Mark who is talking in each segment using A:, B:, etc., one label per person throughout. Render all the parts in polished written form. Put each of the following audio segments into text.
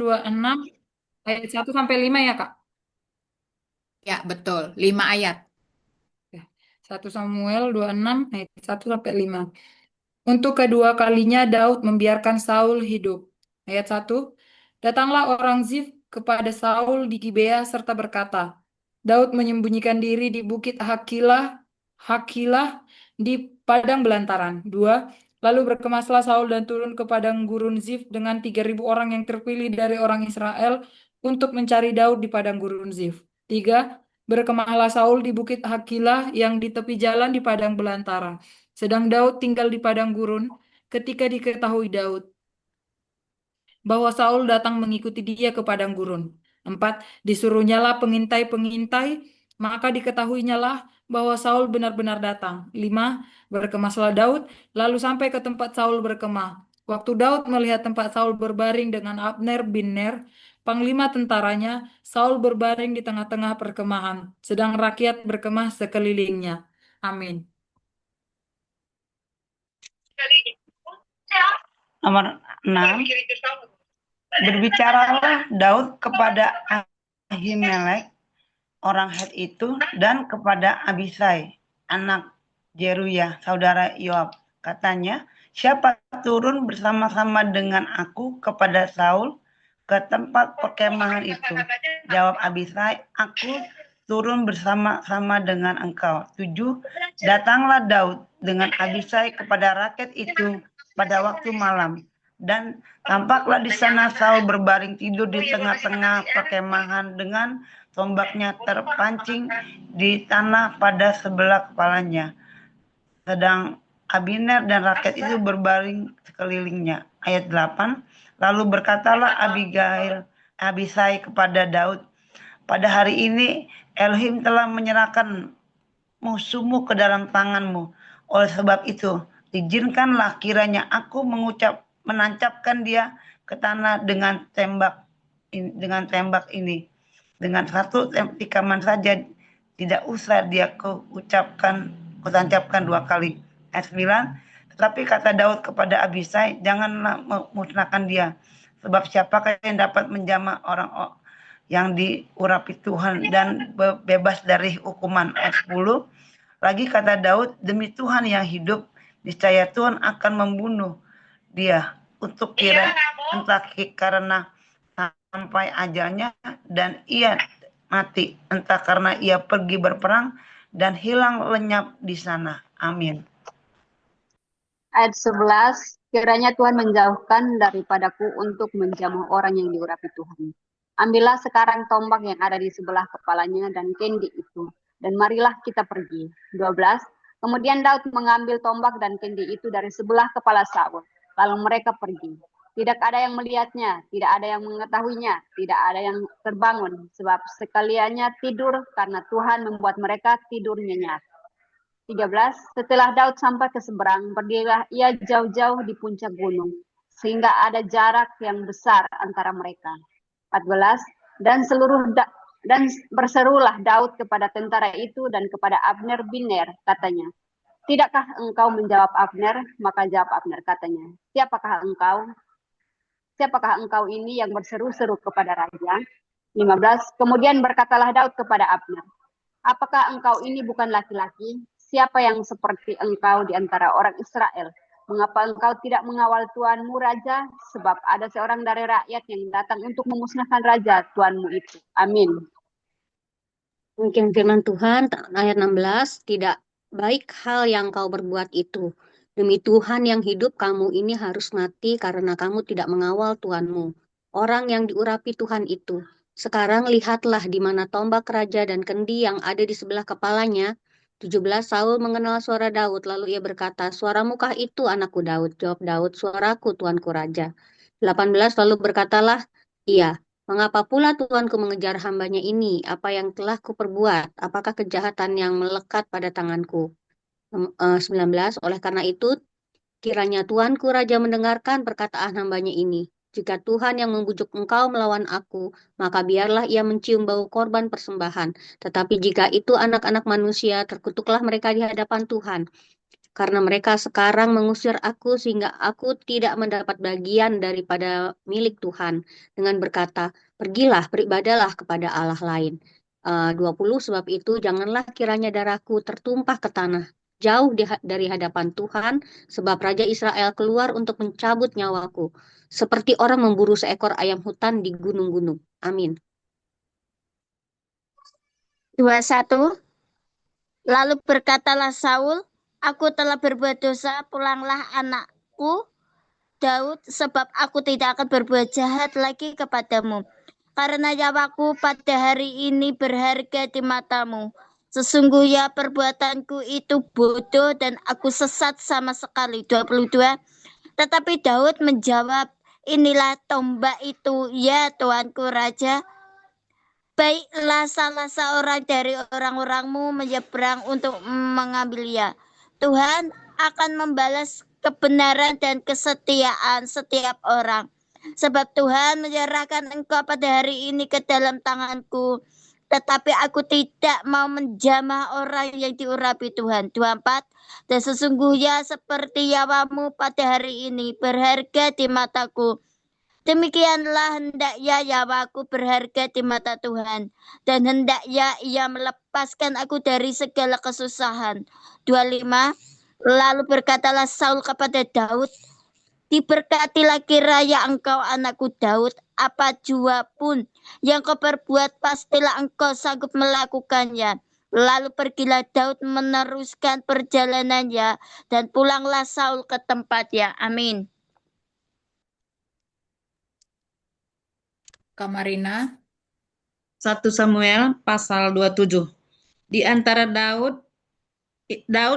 A: 26 ayat 1 sampai 5 ya, Kak?
B: Ya, betul. 5 ayat.
A: Oke. 1 Samuel 26 ayat 1 sampai 5. Untuk kedua kalinya Daud membiarkan Saul hidup. Ayat 1. Datanglah orang Zif kepada Saul di Gibea serta berkata, Daud menyembunyikan diri di bukit Hakilah di padang belantaran. 2. Lalu berkemaslah Saul dan turun ke padang gurun Zif dengan 3.000 orang yang terpilih dari orang Israel untuk mencari Daud di padang gurun Zif. 3. Berkemahlah Saul di bukit Hakilah yang di tepi jalan di padang belantara. Sedang Daud tinggal di padang gurun ketika diketahui Daud bahwa Saul datang mengikuti dia ke padang gurun. 4. Disuruhnyalah pengintai-pengintai, maka diketahuinyalah bahwa Saul benar-benar datang. 5. Berkemaslah Daud, lalu sampai ke tempat Saul berkemah. Waktu Daud melihat tempat Saul berbaring dengan Abner bin Ner, panglima tentaranya, Saul berbaring di tengah-tengah perkemahan, sedang rakyat berkemah sekelilingnya. Amin.
C: Nomor 6. Berbicaralah Daud kepada Ahimelek, orang Het itu, dan kepada Abisai, anak Jeruya, saudara Yoab. Katanya, siapa turun bersama-sama dengan aku kepada Saul ke tempat perkemahan itu? Jawab Abisai, aku turun bersama-sama dengan engkau. 7. Datanglah Daud dengan Abisai kepada rakyat itu pada waktu malam. Dan tampaklah di sana Saul berbaring tidur di tengah-tengah perkemahan dengan tombaknya terpancing di tanah pada sebelah kepalanya. Sedang Abiner dan rakyat itu berbaring sekelilingnya. Ayat 8. Lalu berkatalah Abisai kepada Daud, pada hari ini Elohim telah menyerahkan musuhmu ke dalam tanganmu. Oleh sebab itu, izinkanlah kiranya aku menancapkan dia ke tanah dengan tembak ini. Dengan satu tikaman saja, tidak usah dia kutancapkan 2 kali. Ayat 9. Tetapi kata Daud kepada Abisai, janganlah memusnahkan dia, sebab siapakah yang dapat menjamah orang yang diurapi Tuhan dan bebas dari hukuman. Ayat 10. Lagi kata Daud, demi Tuhan yang hidup, niscaya Tuhan akan membunuh dia untuk entah karena sampai ajalnya dan ia mati, entah karena ia pergi berperang dan hilang lenyap di sana. Amin.
D: Ayat 11, kiranya Tuhan menjauhkan daripadaku untuk menjamu orang yang diurapi Tuhan. Ambillah sekarang tombak yang ada di sebelah kepalanya dan kendi itu, dan marilah kita pergi. 12, kemudian Daud mengambil tombak dan kendi itu dari sebelah kepala Saul, lalu mereka pergi. Tidak ada yang melihatnya, tidak ada yang mengetahuinya, tidak ada yang terbangun, sebab sekaliannya tidur karena Tuhan membuat mereka tidur nyenyak. 13. Setelah Daud sampai ke seberang, berdirilah ia jauh-jauh di puncak gunung, sehingga ada jarak yang besar antara mereka. 14. Dan berserulah Daud kepada tentara itu dan kepada Abner bin Ner, katanya, tidakkah engkau menjawab Abner? Maka jawab Abner, katanya, Siapakah engkau ini yang berseru-seru kepada raja? 15. Kemudian berkatalah Daud kepada Abner, apakah engkau ini bukan laki-laki? Siapa yang seperti engkau di antara orang Israel? Mengapa engkau tidak mengawal tuanmu raja? Sebab ada seorang dari rakyat yang datang untuk memusnahkan raja tuanmu itu. Amin.
E: Mungkin firman Tuhan ayat 16, tidak baik hal yang kau berbuat itu. Demi Tuhan yang hidup, kamu ini harus mati karena kamu tidak mengawal Tuhanmu, orang yang diurapi Tuhan itu. Sekarang lihatlah di mana tombak raja dan kendi yang ada di sebelah kepalanya. 17. Saul mengenal suara Daud, lalu ia berkata, suaramukah itu anakku Daud? Jawab Daud, suaraku tuanku raja. 18. Lalu berkatalah, iya. Mengapa pula Tuanku mengejar hambanya ini? Apa yang telah kuperbuat? Apakah kejahatan yang melekat pada tanganku? 19. Oleh karena itu, kiranya Tuanku Raja mendengarkan perkataan hambanya ini. Jika Tuhan yang membujuk engkau melawan aku, maka biarlah ia mencium bau korban persembahan. Tetapi jika itu anak-anak manusia, terkutuklah mereka di hadapan Tuhan. karena mereka sekarang mengusir aku sehingga aku tidak mendapat bagian daripada milik Tuhan dengan berkata, pergilah beribadalah kepada Allah lain. 20, sebab itu janganlah kiranya darahku tertumpah ke tanah jauh dari hadapan Tuhan, sebab Raja Israel keluar untuk mencabut nyawaku, seperti orang memburu seekor ayam hutan di gunung-gunung. Amin.
F: 21. Lalu berkatalah Saul, aku telah berbuat dosa, pulanglah anakku Daud, sebab aku tidak akan berbuat jahat lagi kepadamu. Karena nyawaku pada hari ini berharga di matamu. Sesungguhnya perbuatanku itu bodoh dan aku sesat sama sekali. 22. Tetapi Daud menjawab, inilah tombak itu, ya Tuanku Raja. Baiklah salah seorang dari orang-orangmu menyeberang untuk mengambilnya. Tuhan akan membalas kebenaran dan kesetiaan setiap orang. Sebab Tuhan menyerahkan engkau pada hari ini ke dalam tanganku. Tetapi aku tidak mau menjamah orang yang diurapi Tuhan. 24. Dan sesungguhnya seperti nyawamu pada hari ini berharga di mataku. Demikianlah hendaknya nyawaku berharga di mata Tuhan, dan hendaknya ia melepaskan aku dari segala kesusahan. 25. Lalu berkatalah Saul kepada Daud, diberkatilah kiranya engkau anakku Daud, apa jua pun yang kau perbuat pastilah engkau sanggup melakukannya. Lalu pergilah Daud meneruskan perjalanannya, dan pulanglah Saul ke tempatnya. Amin.
B: Kamarina.
G: 1 Samuel pasal 27. Di antara Daud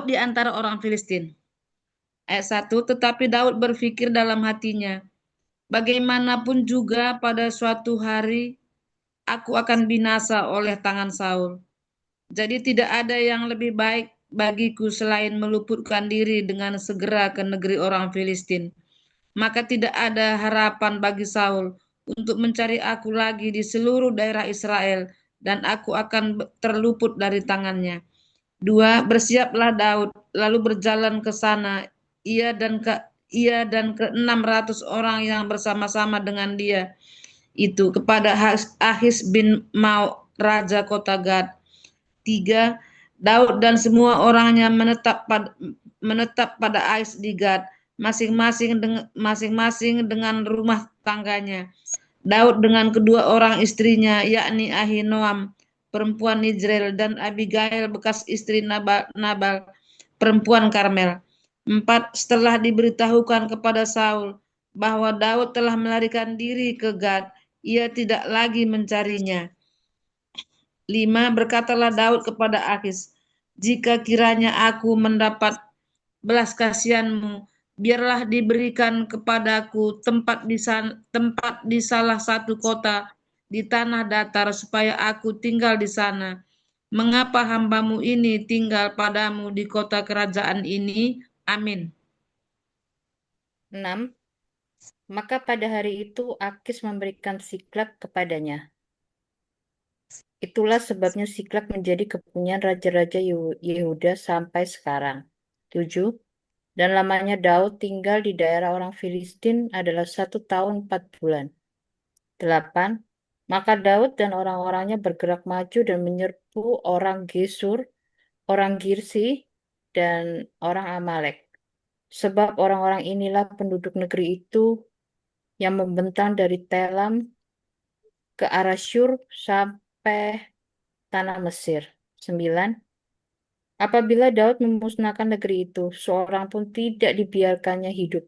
G: di antara orang Filistin. Ayat 1, tetapi Daud berpikir dalam hatinya, bagaimanapun juga pada suatu hari aku akan binasa oleh tangan Saul. Jadi tidak ada yang lebih baik bagiku selain meluputkan diri dengan segera ke negeri orang Filistin. Maka tidak ada harapan bagi Saul untuk mencari aku lagi di seluruh daerah Israel, dan aku akan terluput dari tangannya. 2. Bersiaplah Daud, lalu berjalan ke sana, ia dan ke 600 orang yang bersama-sama dengan dia, itu kepada Ahis bin Mau, raja kota Gad. 3. Daud dan semua orangnya menetap pada Ais di Gad, masing-masing dengan rumah tangganya. Daud dengan kedua orang istrinya, yakni Ahinoam, perempuan Yizreel, dan Abigail, bekas istri Nabal, perempuan Karmel. 4. Setelah diberitahukan kepada Saul bahwa Daud telah melarikan diri ke Gad, ia tidak lagi mencarinya. 5. Berkatalah Daud kepada Akis, jika kiranya aku mendapat belas kasihanmu, biarlah diberikan kepadaku tempat di salah satu kota di tanah datar, supaya aku tinggal di sana. Mengapa hambamu ini tinggal padamu di kota kerajaan ini? Amin.
H: 6. Maka pada hari itu Akis memberikan Siklag kepadanya. Itulah sebabnya Siklag menjadi kepunyaan raja-raja Yehuda sampai sekarang. 7. Dan lamanya Daud tinggal di daerah orang Filistin adalah 1 tahun 4 bulan. 8. Maka Daud dan orang-orangnya bergerak maju dan menyerbu orang Gesur, orang Girsi, dan orang Amalek. Sebab orang-orang inilah penduduk negeri itu yang membentang dari Telam ke arah Syur sampai tanah Mesir. 9. Apabila Daud memusnahkan negeri itu, seorang pun tidak dibiarkannya hidup,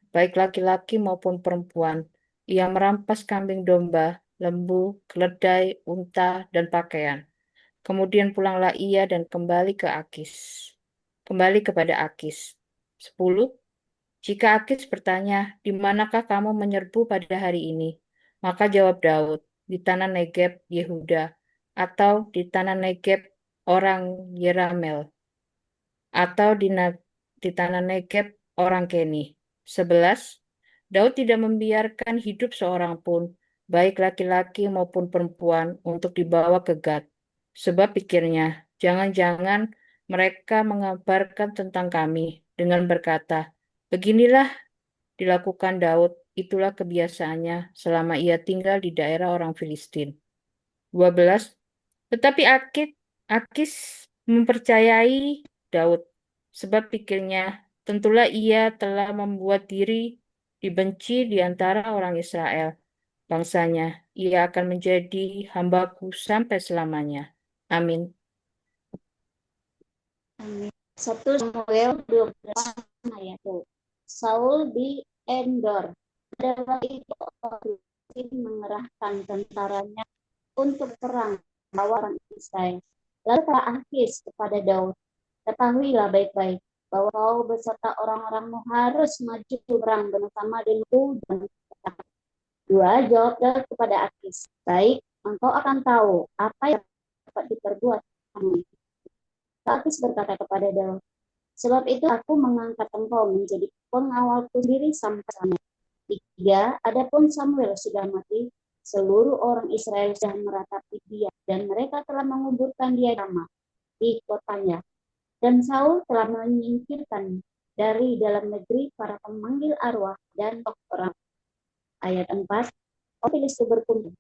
H: baik laki-laki maupun perempuan. Ia merampas kambing domba, lembu, keledai, unta, dan pakaian. Kemudian pulanglah ia dan kembali kepada Akis. 10. Jika Akis bertanya, di manakah kamu menyerbu pada hari ini? Maka jawab Daud, di tanah Negeb Yehuda, atau di tanah Negeb orang Yeramel, atau di tanah Negeb orang Keni. 11. Daud tidak membiarkan hidup seorang pun, baik laki-laki maupun perempuan, untuk dibawa ke Gad. Sebab pikirnya, jangan-jangan mereka mengabarkan tentang kami dengan berkata, "Beginilah dilakukan Daud, itulah kebiasaannya selama ia tinggal di daerah orang Filistin." 12. Tetapi Akis mempercayai Daud, sebab pikirnya, tentulah ia telah membuat diri dibenci di antara orang Israel. Bangsanya, ia akan menjadi hambaku sampai selamanya. Amin.
F: 1 Samuel 12 ayat 2. Saul di Endor. Pada waktu itu orang Filistin mengerahkan tentaranya untuk perang melawan orang Israel. Lalu kata Akis kepada Daud, "Ketahuilah baik-baik bahwa kau beserta orang-orangmu harus maju perang bersama denganku dan kita." 2. Jawab Daud kepada Akis, "Baik, engkau akan tahu apa yang dapat diperbuat kami." Akis berkata kepada Daud, "Sebab itu aku mengangkat engkau menjadi pengawalku sendiri sampai sana." 3. Adapun Samuel sudah mati, seluruh orang Israel sudah meratapi dia, dan mereka telah menguburkan dia di kotanya. Dan Saul telah menyingkirkan dari dalam negeri para pemanggil arwah dan orang. Ayat 4. Orang Filistin berkumpul,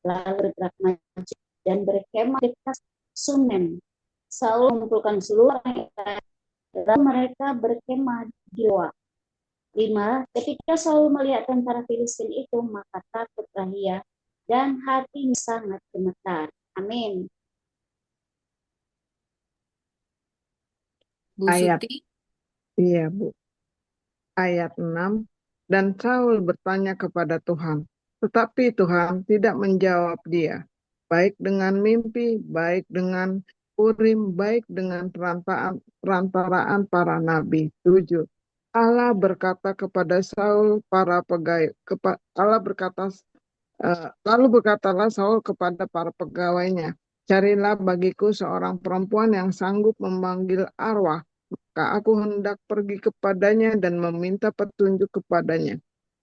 F: lalu bergerak maju dan berkemah dekat Sunem. Saul mengumpulkan seluruh orang Israel, lalu mereka berkemah di Loa. 5. Ketika Saul melihat tentara Filistin itu, maka takutlah ia dan hatinya sangat gemetar. Amin.
B: Bu
I: Ayat,
B: Suti,
I: iya Bu. Ayat 6. Dan Saul bertanya kepada Tuhan, tetapi Tuhan tidak menjawab dia, baik dengan mimpi, baik dengan Urim, baik dengan perantaraan para nabi. 7. Allah berkata kepada Saul, lalu berkatalah Saul kepada para pegawainya, "Carilah bagiku seorang perempuan yang sanggup memanggil arwah, maka aku hendak pergi kepadanya dan meminta petunjuk kepadanya."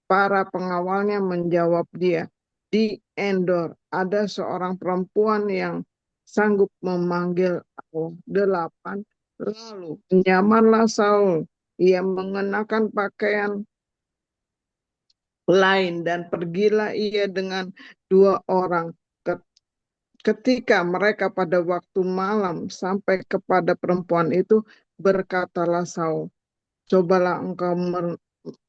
I: Para pengawalnya menjawab dia, "Di Endor ada seorang perempuan yang sanggup memanggil arwah." 8. Lalu menyamarlah Saul, ia mengenakan pakaian lain dan pergilah ia dengan 2 orang. Ketika mereka pada waktu malam sampai kepada perempuan itu, berkatalah Saul, "Cobalah engkau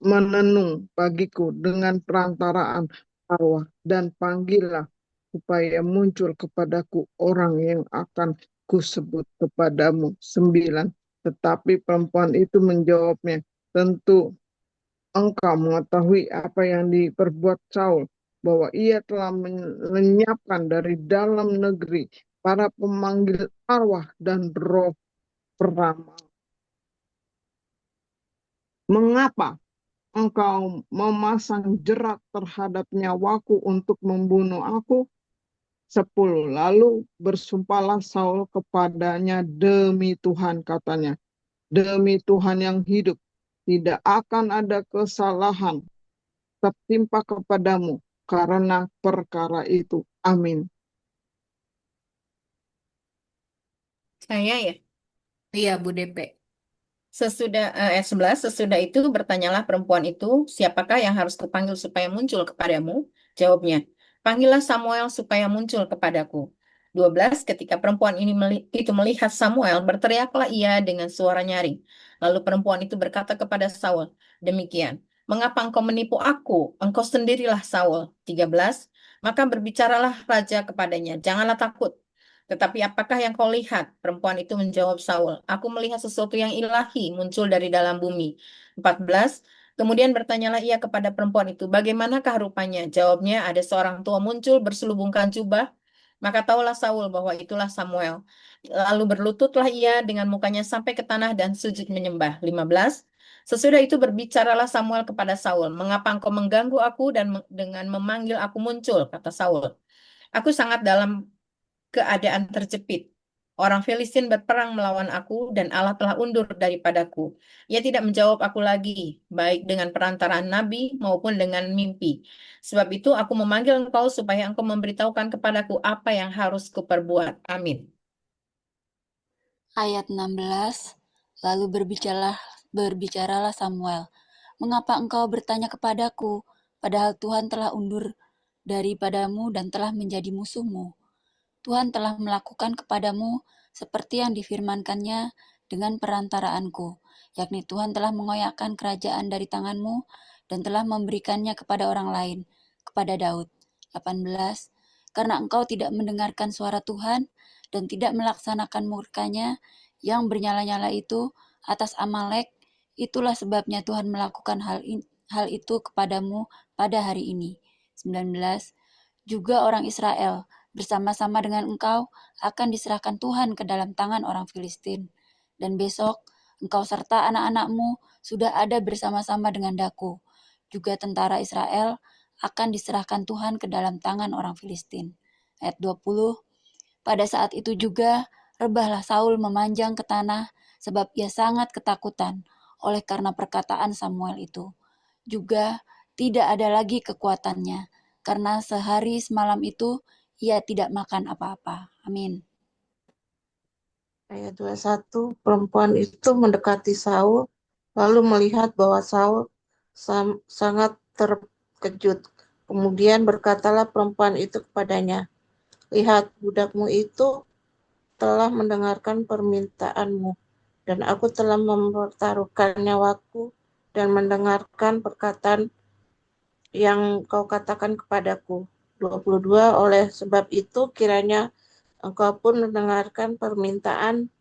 I: menenung bagiku dengan perantaraan arwah dan panggillah supaya muncul kepadaku orang yang akan kusebut kepadamu." 9. Tetapi perempuan itu menjawabnya, "Tentu engkau mengetahui apa yang diperbuat Saul, bahwa ia telah melenyapkan dari dalam negeri para pemanggil arwah dan roh peramal. Mengapa engkau memasang jerat terhadap nyawaku untuk membunuh aku?" 10. Lalu bersumpahlah Saul kepadanya demi Tuhan, katanya, "Demi Tuhan yang hidup, tidak akan ada kesalahan tertimpa kepadamu karena perkara itu." Amin.
B: saya ya. Iya, Bu DP. Ayat 11, sesudah itu bertanyalah perempuan itu, "Siapakah yang harus kupanggil supaya muncul kepadamu?" Jawabnya, "Panggillah Samuel supaya muncul kepadaku." 12, ketika perempuan itu melihat Samuel, berteriaklah ia dengan suara nyaring. Lalu perempuan itu berkata kepada Saul, "Demikian, mengapa engkau menipu aku? Engkau sendirilah Saul." 13, maka berbicaralah raja kepadanya, "Janganlah takut. Tetapi apakah yang kau lihat?" Perempuan itu menjawab Saul, "Aku melihat sesuatu yang ilahi muncul dari dalam bumi." 14. Kemudian bertanyalah ia kepada perempuan itu, "Bagaimanakah rupanya?" Jawabnya, "Ada seorang tua muncul berselubungkan jubah." Maka tahulah Saul bahwa itulah Samuel. Lalu berlututlah ia dengan mukanya sampai ke tanah dan sujud menyembah. 15. Sesudah itu berbicaralah Samuel kepada Saul, "Mengapa engkau mengganggu aku dan dengan memanggil aku muncul?" Kata Saul, "Aku sangat dalam keadaan terjepit. Orang Filistin berperang melawan aku dan Allah telah undur daripadaku. Ia tidak menjawab aku lagi, baik dengan perantaraan nabi maupun dengan mimpi. Sebab itu aku memanggil engkau supaya engkau memberitahukan kepadaku apa yang harus kuperbuat." Amin.
J: Ayat 16, lalu berbicaralah Samuel, "Mengapa engkau bertanya kepadaku, padahal Tuhan telah undur daripadamu dan telah menjadi musuhmu? Tuhan telah melakukan kepadamu seperti yang difirmankannya dengan perantaraanku, yakni Tuhan telah mengoyakkan kerajaan dari tanganmu dan telah memberikannya kepada orang lain, kepada Daud." 18, karena engkau tidak mendengarkan suara Tuhan dan tidak melaksanakan murkanya yang bernyala-nyala itu atas Amalek, itulah sebabnya Tuhan melakukan hal itu kepadamu pada hari ini. 19, juga orang Israel bersama-sama dengan engkau akan diserahkan Tuhan ke dalam tangan orang Filistin. Dan besok engkau serta anak-anakmu sudah ada bersama-sama dengan Daku. Juga tentara Israel akan diserahkan Tuhan ke dalam tangan orang Filistin. Ayat 20, pada saat itu juga rebahlah Saul memanjang ke tanah sebab ia sangat ketakutan oleh karena perkataan Samuel itu. Juga tidak ada lagi kekuatannya karena sehari semalam itu ia tidak makan apa-apa. Amin.
K: Ayat 21, perempuan itu mendekati Saul, lalu melihat bahwa Saul sangat terkejut. Kemudian berkatalah perempuan itu kepadanya, "Lihat, budakmu itu telah mendengarkan permintaanmu, dan aku telah mempertaruhkan nyawaku dan mendengarkan perkataan yang kau katakan kepadaku." 22, oleh sebab itu kiranya engkau pun mendengarkan permintaan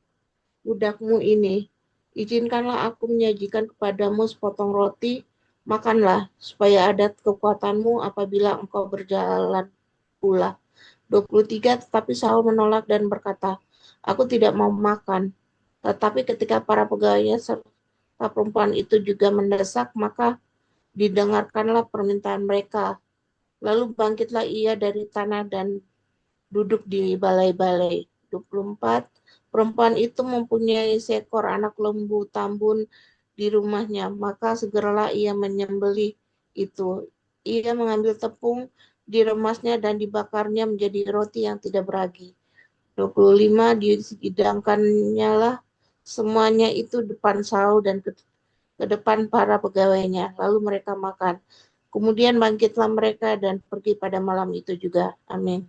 K: budakmu ini. Izinkanlah aku menyajikan kepadamu sepotong roti, makanlah, supaya ada kekuatanmu apabila engkau berjalan pula. 23, tetapi Saul menolak dan berkata, "Aku tidak mau makan." Tetapi ketika para pegawainya serta perempuan itu juga mendesak, maka didengarkanlah permintaan mereka. Lalu bangkitlah ia dari tanah dan duduk di balai-balai. 24, perempuan itu mempunyai seekor anak lembu tambun di rumahnya, maka segeralah ia menyembelih itu. Ia mengambil tepung, diremasnya dan dibakarnya menjadi roti yang tidak beragi. 25, dihidangkannya lah semuanya itu depan Saul dan ke depan para pegawainya, lalu mereka makan. Kemudian bangkitlah mereka dan pergi pada malam itu juga. Amin.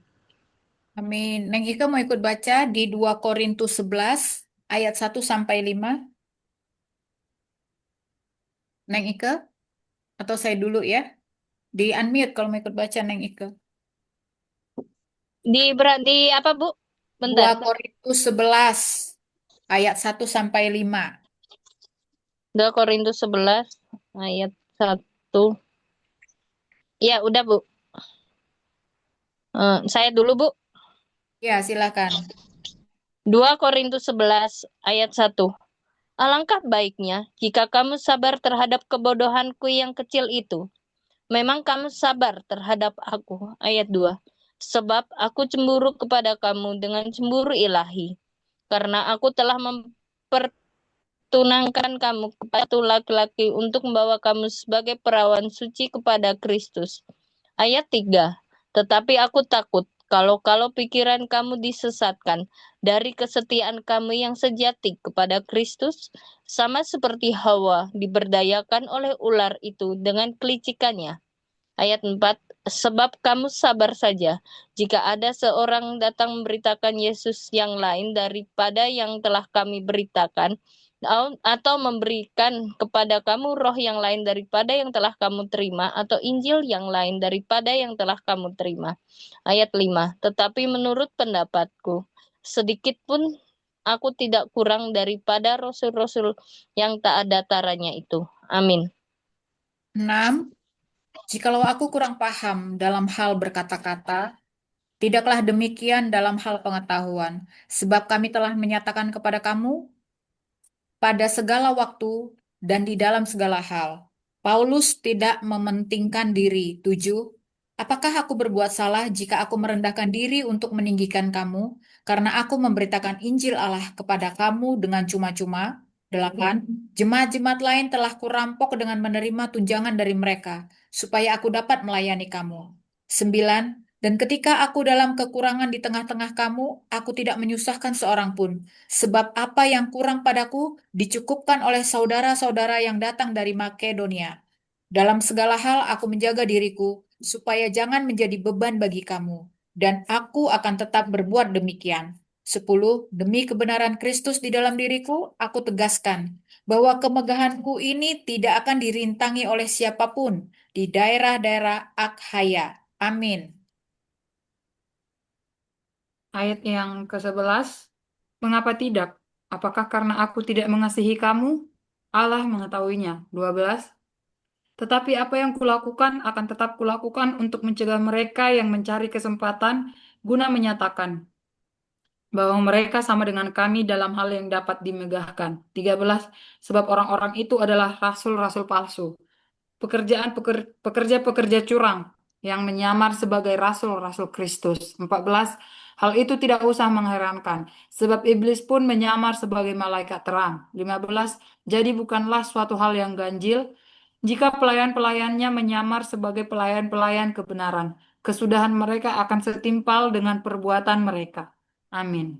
A: Amin. Neng Ika mau ikut baca di 2 Korintus 11 ayat 1 sampai 5. Neng Ika, atau saya dulu ya? Di unmute kalau mau ikut baca Neng Ika.
B: Di apa, Bu?
A: 2
B: Bentar.
A: Korintus 11 ayat 1 sampai 5.
B: 2 Korintus 11 ayat 1. Ya, udah, Bu. Saya dulu, Bu.
A: Ya, silakan.
B: 2 Korintus 11 ayat 1. Alangkah baiknya jika kamu sabar terhadap kebodohanku yang kecil itu. Memang kamu sabar terhadap aku. Ayat 2. Sebab aku cemburu kepada kamu dengan cemburu ilahi. Karena aku telah mempertunangkan kamu kepada laki-laki untuk membawa kamu sebagai perawan suci kepada Kristus. Ayat 3. Tetapi aku takut kalau pikiran kamu disesatkan dari kesetiaan kamu yang sejati kepada Kristus, sama seperti Hawa diberdayakan oleh ular itu dengan kelicikannya. Ayat 4, sebab kamu sabar saja jika ada seorang datang memberitakan Yesus yang lain daripada yang telah kami beritakan, atau memberikan kepada kamu roh yang lain daripada yang telah kamu terima, atau Injil yang lain daripada yang telah kamu terima. Ayat 5, tetapi menurut pendapatku, sedikit pun aku tidak kurang daripada rasul-rasul yang tak ada taranya itu. Amin.
A: 6. Jikalau aku kurang paham dalam hal berkata-kata, tidaklah demikian dalam hal pengetahuan, sebab kami telah menyatakan kepada kamu pada segala waktu dan di dalam segala hal. Paulus tidak mementingkan diri. 7. Apakah aku berbuat salah jika aku merendahkan diri untuk meninggikan kamu, karena aku memberitakan Injil Allah kepada kamu dengan cuma-cuma? 8. Jemaat-jemaat lain telah kurampok dengan menerima tunjangan dari mereka, supaya aku dapat melayani kamu. 9. Dan ketika aku dalam kekurangan di tengah-tengah kamu, aku tidak menyusahkan seorang pun. Sebab apa yang kurang padaku dicukupkan oleh saudara-saudara yang datang dari Makedonia. Dalam segala hal aku menjaga diriku, supaya jangan menjadi beban bagi kamu. Dan aku akan tetap berbuat demikian. 10. Demi kebenaran Kristus di dalam diriku, aku tegaskan bahwa kemegahanku ini tidak akan dirintangi oleh siapapun di daerah-daerah Akhaya. Amin. Ayat yang ke-11, mengapa tidak? Apakah karena aku tidak mengasihi kamu? Allah mengetahuinya. 12, tetapi apa yang kulakukan akan tetap kulakukan untuk mencegah mereka yang mencari kesempatan guna menyatakan bahwa mereka sama dengan kami dalam hal yang dapat dimegahkan. 13, sebab orang-orang itu adalah rasul-rasul palsu, pekerja-pekerja curang yang menyamar sebagai rasul-rasul Kristus. 14, hal itu tidak usah mengherankan, sebab iblis pun menyamar sebagai malaikat terang. 15, jadi bukanlah suatu hal yang ganjil jika pelayan-pelayannya menyamar sebagai pelayan-pelayan kebenaran. Kesudahan mereka akan setimpal dengan perbuatan mereka. Amin.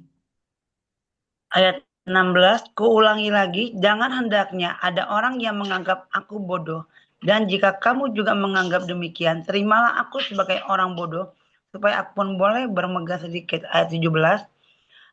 C: Ayat 16, kuulangi lagi, jangan hendaknya ada orang yang menganggap aku bodoh. Dan jika kamu juga menganggap demikian, terimalah aku sebagai orang bodoh, supaya aku pun boleh bermegah sedikit. Ayat 17,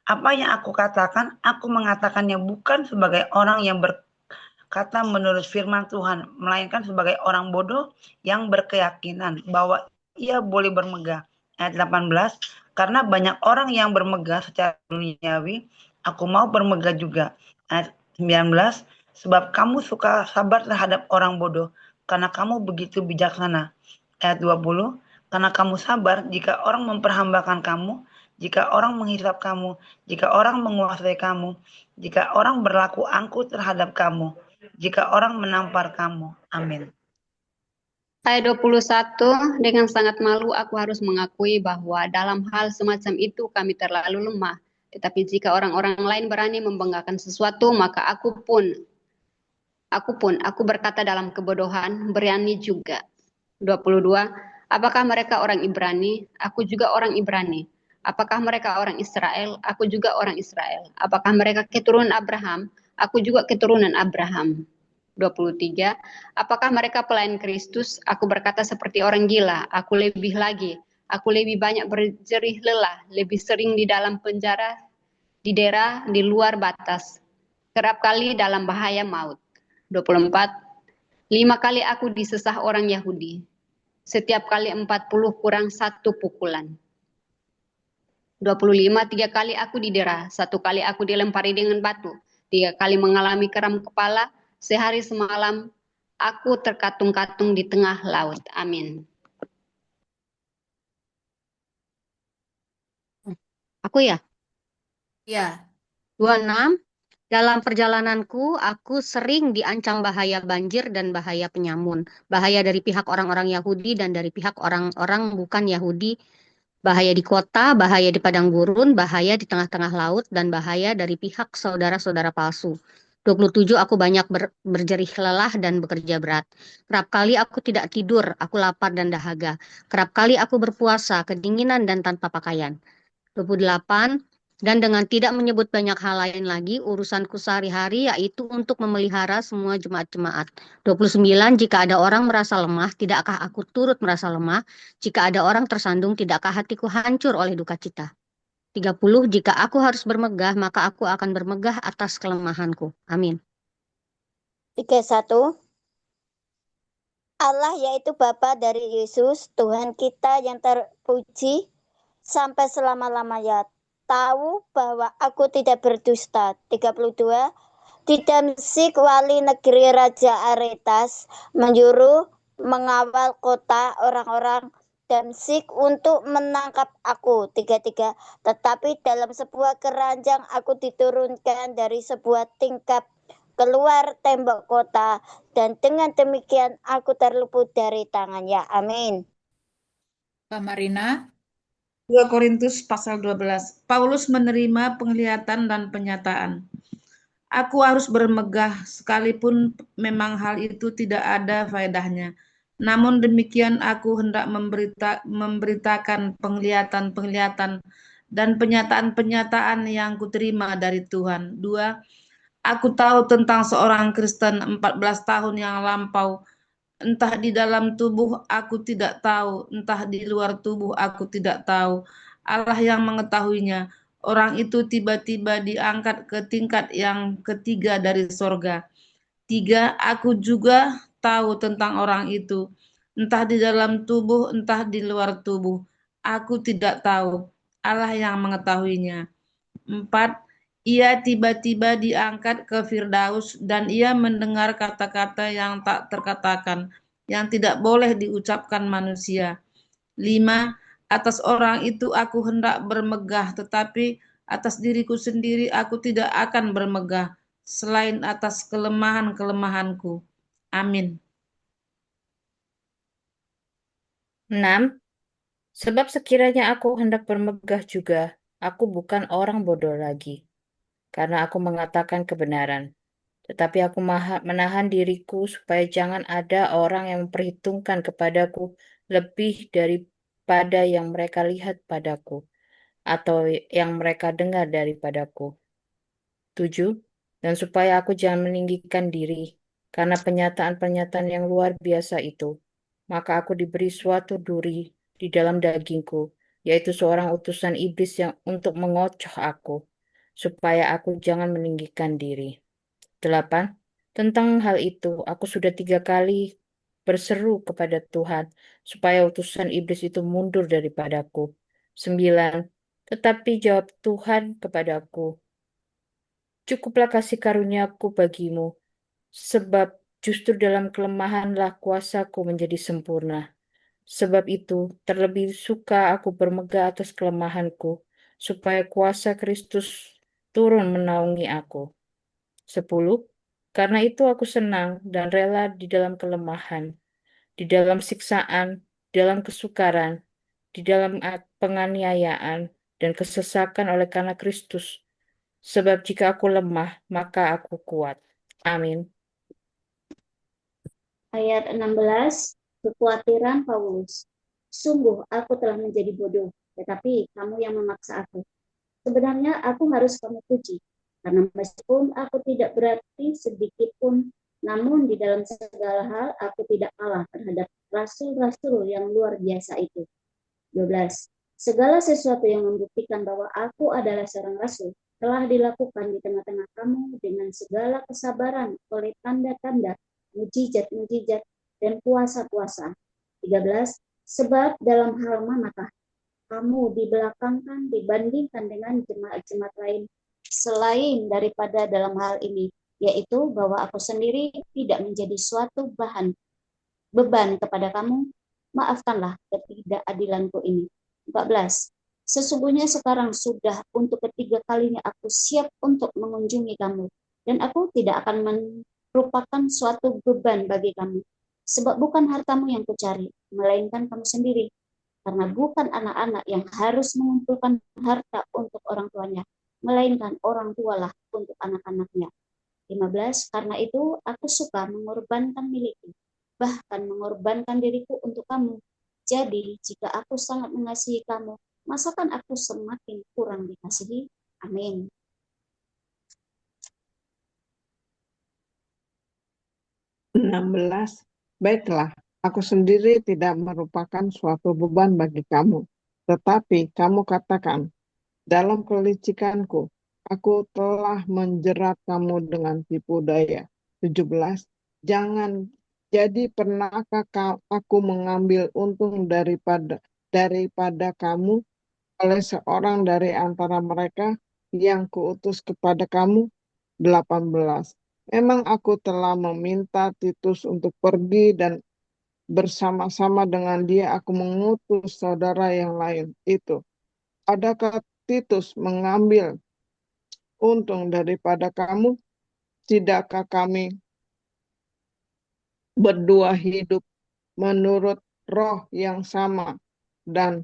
C: apa yang aku katakan, aku mengatakannya bukan sebagai orang yang berkata menurut firman Tuhan, melainkan sebagai orang bodoh yang berkeyakinan bahwa ia boleh bermegah. Ayat 18, karena banyak orang yang bermegah secara duniawi, aku mau bermegah juga. Ayat 19, sebab kamu suka sabar terhadap orang bodoh, karena kamu begitu bijaksana. Ayat 20, karena kamu sabar jika orang memperhambakan kamu, jika orang menghisap kamu, jika orang menguasai kamu, jika orang berlaku angkuh terhadap kamu, jika orang menampar kamu. Amin.
D: Ayat 21, dengan sangat malu aku harus mengakui bahwa dalam hal semacam itu kami terlalu lemah. Tetapi jika orang-orang lain berani membanggakan sesuatu, maka aku berkata dalam kebodohan, berani juga. 22, apakah mereka orang Ibrani? Aku juga orang Ibrani. Apakah mereka orang Israel? Aku juga orang Israel. Apakah mereka keturunan Abraham? Aku juga keturunan Abraham. 23, apakah mereka pelayan Kristus? Aku berkata seperti orang gila. Aku lebih lagi. Aku lebih banyak berjerih lelah, lebih sering di dalam penjara, di daerah di luar batas. Kerap kali dalam bahaya maut. 24, 5 kali aku disesah orang Yahudi. Setiap kali 40 kurang 1 pukulan. 25, 3 kali aku didera, 1 kali aku dilempari dengan batu, 3 kali mengalami kram kepala, sehari semalam aku terkatung-katung di tengah laut. Amin. Aku ya?
A: Ya.
E: 26, dalam perjalananku aku sering diancam bahaya banjir dan bahaya penyamun, bahaya dari pihak orang-orang Yahudi dan dari pihak orang-orang bukan Yahudi, bahaya di kota, bahaya di padang gurun, bahaya di tengah-tengah laut, dan bahaya dari pihak saudara-saudara palsu. 27, aku banyak berjerih lelah dan bekerja berat. Kerap kali aku tidak tidur, aku lapar dan dahaga. Kerap kali aku berpuasa, kedinginan dan tanpa pakaian. 28, dan dengan tidak menyebut banyak hal lain lagi, urusanku sehari-hari yaitu untuk memelihara semua jemaat-jemaat. 29, jika ada orang merasa lemah, tidakkah aku turut merasa lemah? Jika ada orang tersandung, tidakkah hatiku hancur oleh duka cita? 30, jika aku harus bermegah, maka aku akan bermegah atas kelemahanku. Amin.
F: 31, Allah yaitu Bapa dari Yesus, Tuhan kita yang terpuji sampai selama-lamanya, tahu bahwa aku tidak berdusta. 32, di Damsyik wali negeri Raja Aretas menyuruh mengawal kota orang-orang Damsyik untuk menangkap aku. 33, tetapi dalam sebuah keranjang aku diturunkan dari sebuah tingkap keluar tembok kota, dan dengan demikian aku terluput dari tangannya. Amin.
A: Pak Marina.
G: 2 Korintus pasal 12. Paulus menerima penglihatan dan penyataan. Aku harus bermegah sekalipun memang hal itu tidak ada faedahnya. Namun demikian aku hendak memberitakan penglihatan-penglihatan dan penyataan-penyataan yang kuterima dari Tuhan. 2. Aku tahu tentang seorang Kristen 14 tahun yang lampau. Entah di dalam tubuh aku tidak tahu, entah di luar tubuh aku tidak tahu. Allah yang mengetahuinya. Orang itu tiba-tiba diangkat ke tingkat yang ketiga dari sorga. 3. Aku juga tahu tentang orang itu. Entah di dalam tubuh, entah di luar tubuh. Aku tidak tahu. Allah yang mengetahuinya. 4. Ia tiba-tiba diangkat ke Firdaus dan ia mendengar kata-kata yang tak terkatakan, yang tidak boleh diucapkan manusia. 5. Atas orang itu aku hendak bermegah, tetapi atas diriku sendiri aku tidak akan bermegah, selain atas kelemahan-kelemahanku. Amin.
H: 6. Sebab sekiranya aku hendak bermegah juga, aku bukan orang bodoh lagi, karena aku mengatakan kebenaran. Tetapi aku menahan diriku supaya jangan ada orang yang memperhitungkan kepadaku lebih daripada yang mereka lihat padaku, atau yang mereka dengar daripadaku. 7. Dan supaya aku jangan meninggikan diri, karena penyataan-penyataan yang luar biasa itu, maka aku diberi suatu duri di dalam dagingku, yaitu seorang utusan iblis yang untuk mengocoh aku, supaya aku jangan meninggikan diri. 8. Tentang hal itu, aku sudah 3 kali berseru kepada Tuhan, supaya utusan iblis itu mundur daripadaku. 9. Tetapi jawab Tuhan kepadaku, cukuplah kasih karuniaku bagimu, sebab justru dalam kelemahanlah kuasaku menjadi sempurna. Sebab itu, terlebih suka aku bermegah atas kelemahanku, supaya kuasa Kristus turun menaungi aku. 10. Karena itu aku senang dan rela di dalam kelemahan, di dalam siksaan, di dalam kesukaran, di dalam penganiayaan, dan kesesakan oleh karena Kristus. Sebab jika aku lemah, maka aku kuat. Amin.
F: Ayat 16, kekhawatiran Paulus. Sungguh aku telah menjadi bodoh, tetapi kamu yang memaksa aku. Sebenarnya aku harus kamu puji, karena meskipun aku tidak berarti sedikit pun, namun di dalam segala hal aku tidak kalah terhadap rasul-rasul yang luar biasa itu. 12. Segala sesuatu yang membuktikan bahwa aku adalah seorang rasul telah dilakukan di tengah-tengah kamu dengan segala kesabaran oleh tanda-tanda, mujizat-mujizat, dan puasa-puasa. 13. Sebab dalam hal manakah kamu dibelakangkan dibandingkan dengan jemaat-jemaat lain selain daripada dalam hal ini, yaitu bahwa aku sendiri tidak menjadi suatu beban kepada kamu, maafkanlah ketidakadilanku ini. 14. Sesungguhnya sekarang sudah untuk ketiga kalinya aku siap untuk mengunjungi kamu, dan aku tidak akan merupakan suatu beban bagi kamu, sebab bukan hartamu yang kucari, melainkan kamu sendiri. Karena bukan anak-anak yang harus mengumpulkan harta untuk orang tuanya, melainkan orang tualah untuk anak-anaknya. 15. Karena itu aku suka mengorbankan milikku, bahkan mengorbankan diriku untuk kamu. Jadi jika aku sangat mengasihi kamu, masakan aku semakin kurang dikasihi? Amin.
I: Baiklah, aku sendiri tidak merupakan suatu beban bagi kamu, tetapi kamu katakan, dalam kelicikanku, aku telah menjerat kamu dengan tipu daya. 17. Jangan jadi pernahkah aku mengambil untung daripada kamu oleh seorang dari antara mereka yang kuutus kepada kamu? 18. Memang aku telah meminta Titus untuk pergi dan bersama-sama dengan dia aku mengutus saudara yang lain. Itu. Adakah Titus mengambil untung daripada kamu? Tidakkah kami berdua hidup menurut roh yang sama? Dan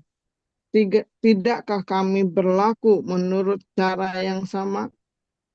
I: tidakkah kami berlaku menurut cara yang sama?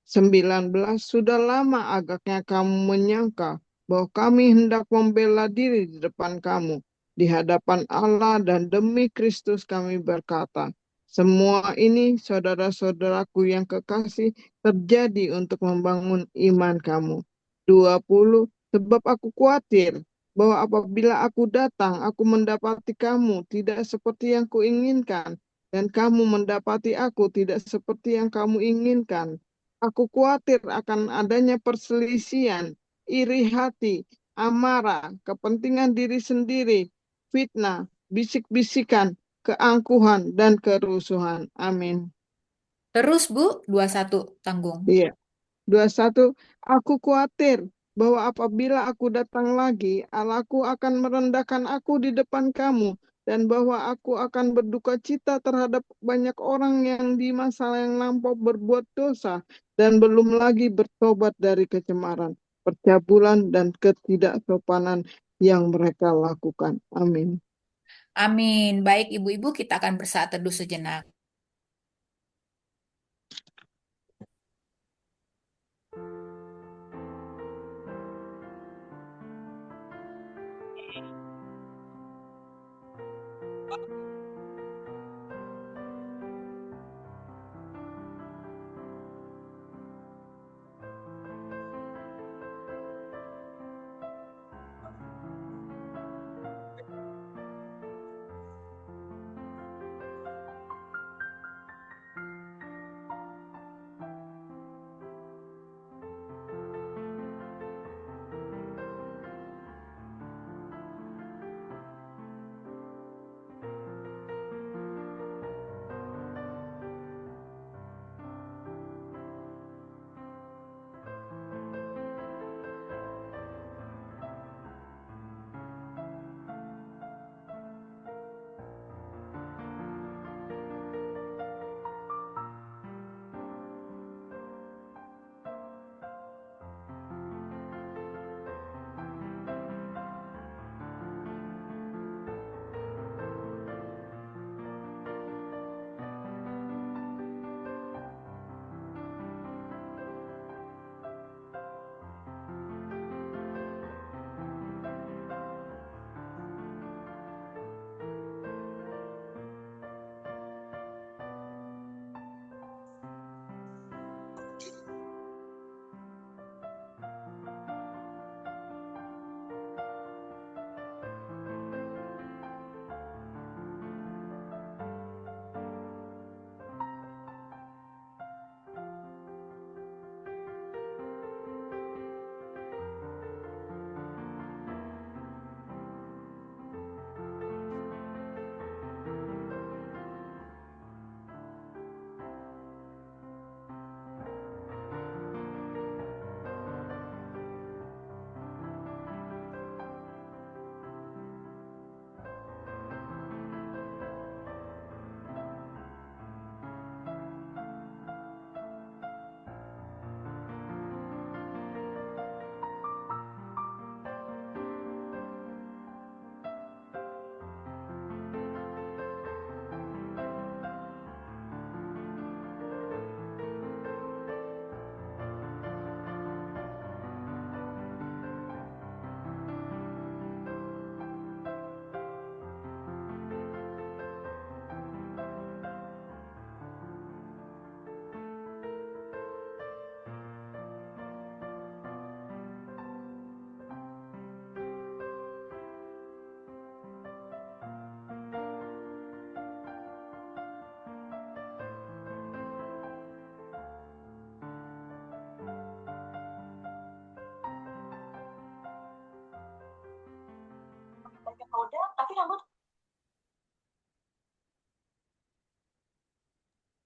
I: 19. Sudah lama agaknya kamu menyangka bahwa kami hendak membela diri di depan kamu, di hadapan Allah dan demi Kristus kami berkata, semua ini saudara-saudaraku yang kekasih terjadi untuk membangun iman kamu. 20. Sebab aku khawatir bahwa apabila aku datang, aku mendapati kamu tidak seperti yang kuinginkan, dan kamu mendapati aku tidak seperti yang kamu inginkan. Aku khawatir akan adanya perselisihan, iri hati, amarah, kepentingan diri sendiri, fitnah, bisik-bisikan, keangkuhan, dan kerusuhan. Amin.
A: Terus Bu, 21 tanggung.
I: Iya. 21. Aku khawatir bahwa apabila aku datang lagi, Allahku akan merendahkan aku di depan kamu, dan bahwa aku akan berduka cita terhadap banyak orang yang di masa yang lampau berbuat dosa, dan belum lagi bertobat dari kecemaran, percabulan, dan ketidaksopanan yang mereka lakukan. Amin.
A: Amin. Baik Ibu-ibu, kita akan bersaat teduh sejenak.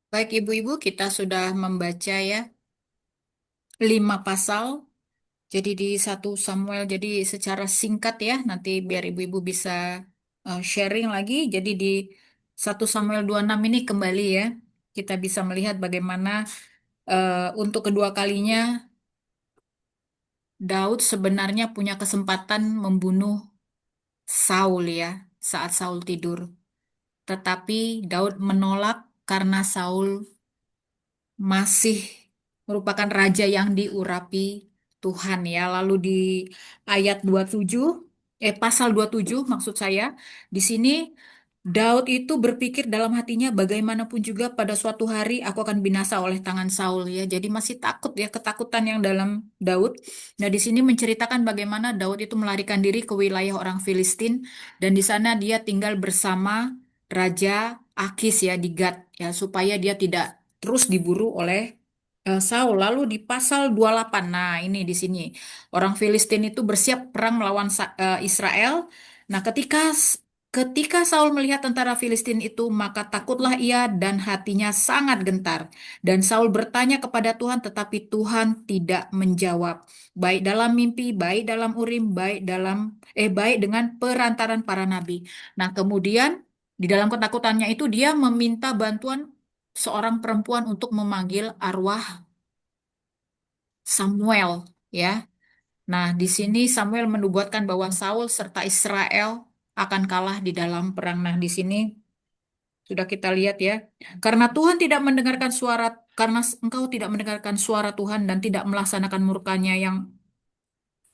A: Baik Ibu-ibu, kita sudah membaca ya 5 pasal. Jadi di 1 Samuel, jadi secara singkat ya, nanti biar Ibu-ibu bisa sharing lagi. Jadi di 1 Samuel 26 ini kembali ya, kita bisa melihat bagaimana untuk kedua kalinya Daud sebenarnya punya kesempatan membunuh Saul ya, saat Saul tidur. Tetapi Daud menolak karena Saul masih merupakan raja yang diurapi Tuhan ya. Lalu di ayat 27, pasal 27 maksud saya, di sini Daud itu berpikir dalam hatinya bagaimanapun juga pada suatu hari aku akan binasa oleh tangan Saul ya. Jadi masih takut ya, ketakutan yang dalam Daud. Nah, di sini menceritakan bagaimana Daud itu melarikan diri ke wilayah orang Filistin dan di sana dia tinggal bersama Raja Akis ya di Gat ya supaya dia tidak terus diburu oleh Saul. Lalu di pasal 28, nah ini di sini orang Filistin itu bersiap perang melawan Israel. Nah, ketika Saul melihat tentara Filistin itu, maka takutlah ia dan hatinya sangat gentar. Dan Saul bertanya kepada Tuhan, tetapi Tuhan tidak menjawab. Baik dalam mimpi, baik dalam urim, baik dengan perantaran para nabi. Nah, kemudian di dalam ketakutannya itu dia meminta bantuan seorang perempuan untuk memanggil arwah Samuel, ya. Nah, di sini Samuel menubuatkan bahwa Saul serta Israel akan kalah di dalam perang. Nah, di sini sudah kita lihat ya. Karena Tuhan tidak mendengarkan suara, karena engkau tidak mendengarkan suara Tuhan dan tidak melaksanakan murkanya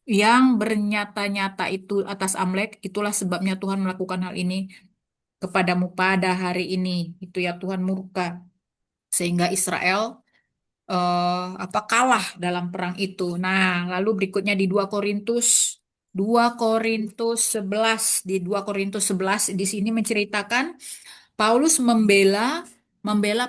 A: yang bernyata-nyata itu atas Amlek, itulah sebabnya Tuhan melakukan hal ini kepadamu pada hari ini. Itu ya Tuhan murka sehingga Israel kalah dalam perang itu. Nah, lalu berikutnya di 2 Korintus 11 di 2 Korintus 11 di sini menceritakan Paulus membela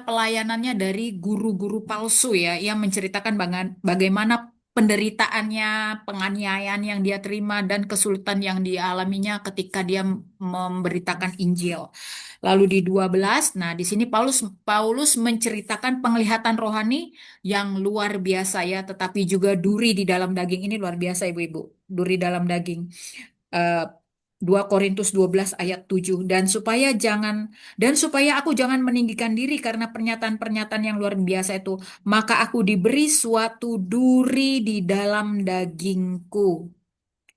A: pelayanannya dari guru-guru palsu ya, yang menceritakan bagaimana penderitaannya, penganiayaan yang dia terima dan kesulitan yang dia alaminya ketika dia memberitakan Injil. Lalu di 12, nah di sini Paulus Paulus menceritakan penglihatan rohani yang luar biasa ya, tetapi juga duri di dalam daging ini luar biasa Ibu-ibu. Duri dalam daging. Eh, 2 Korintus 12 ayat 7 dan supaya aku jangan meninggikan diri karena pernyataan-pernyataan yang luar biasa itu, maka aku diberi suatu duri di dalam dagingku,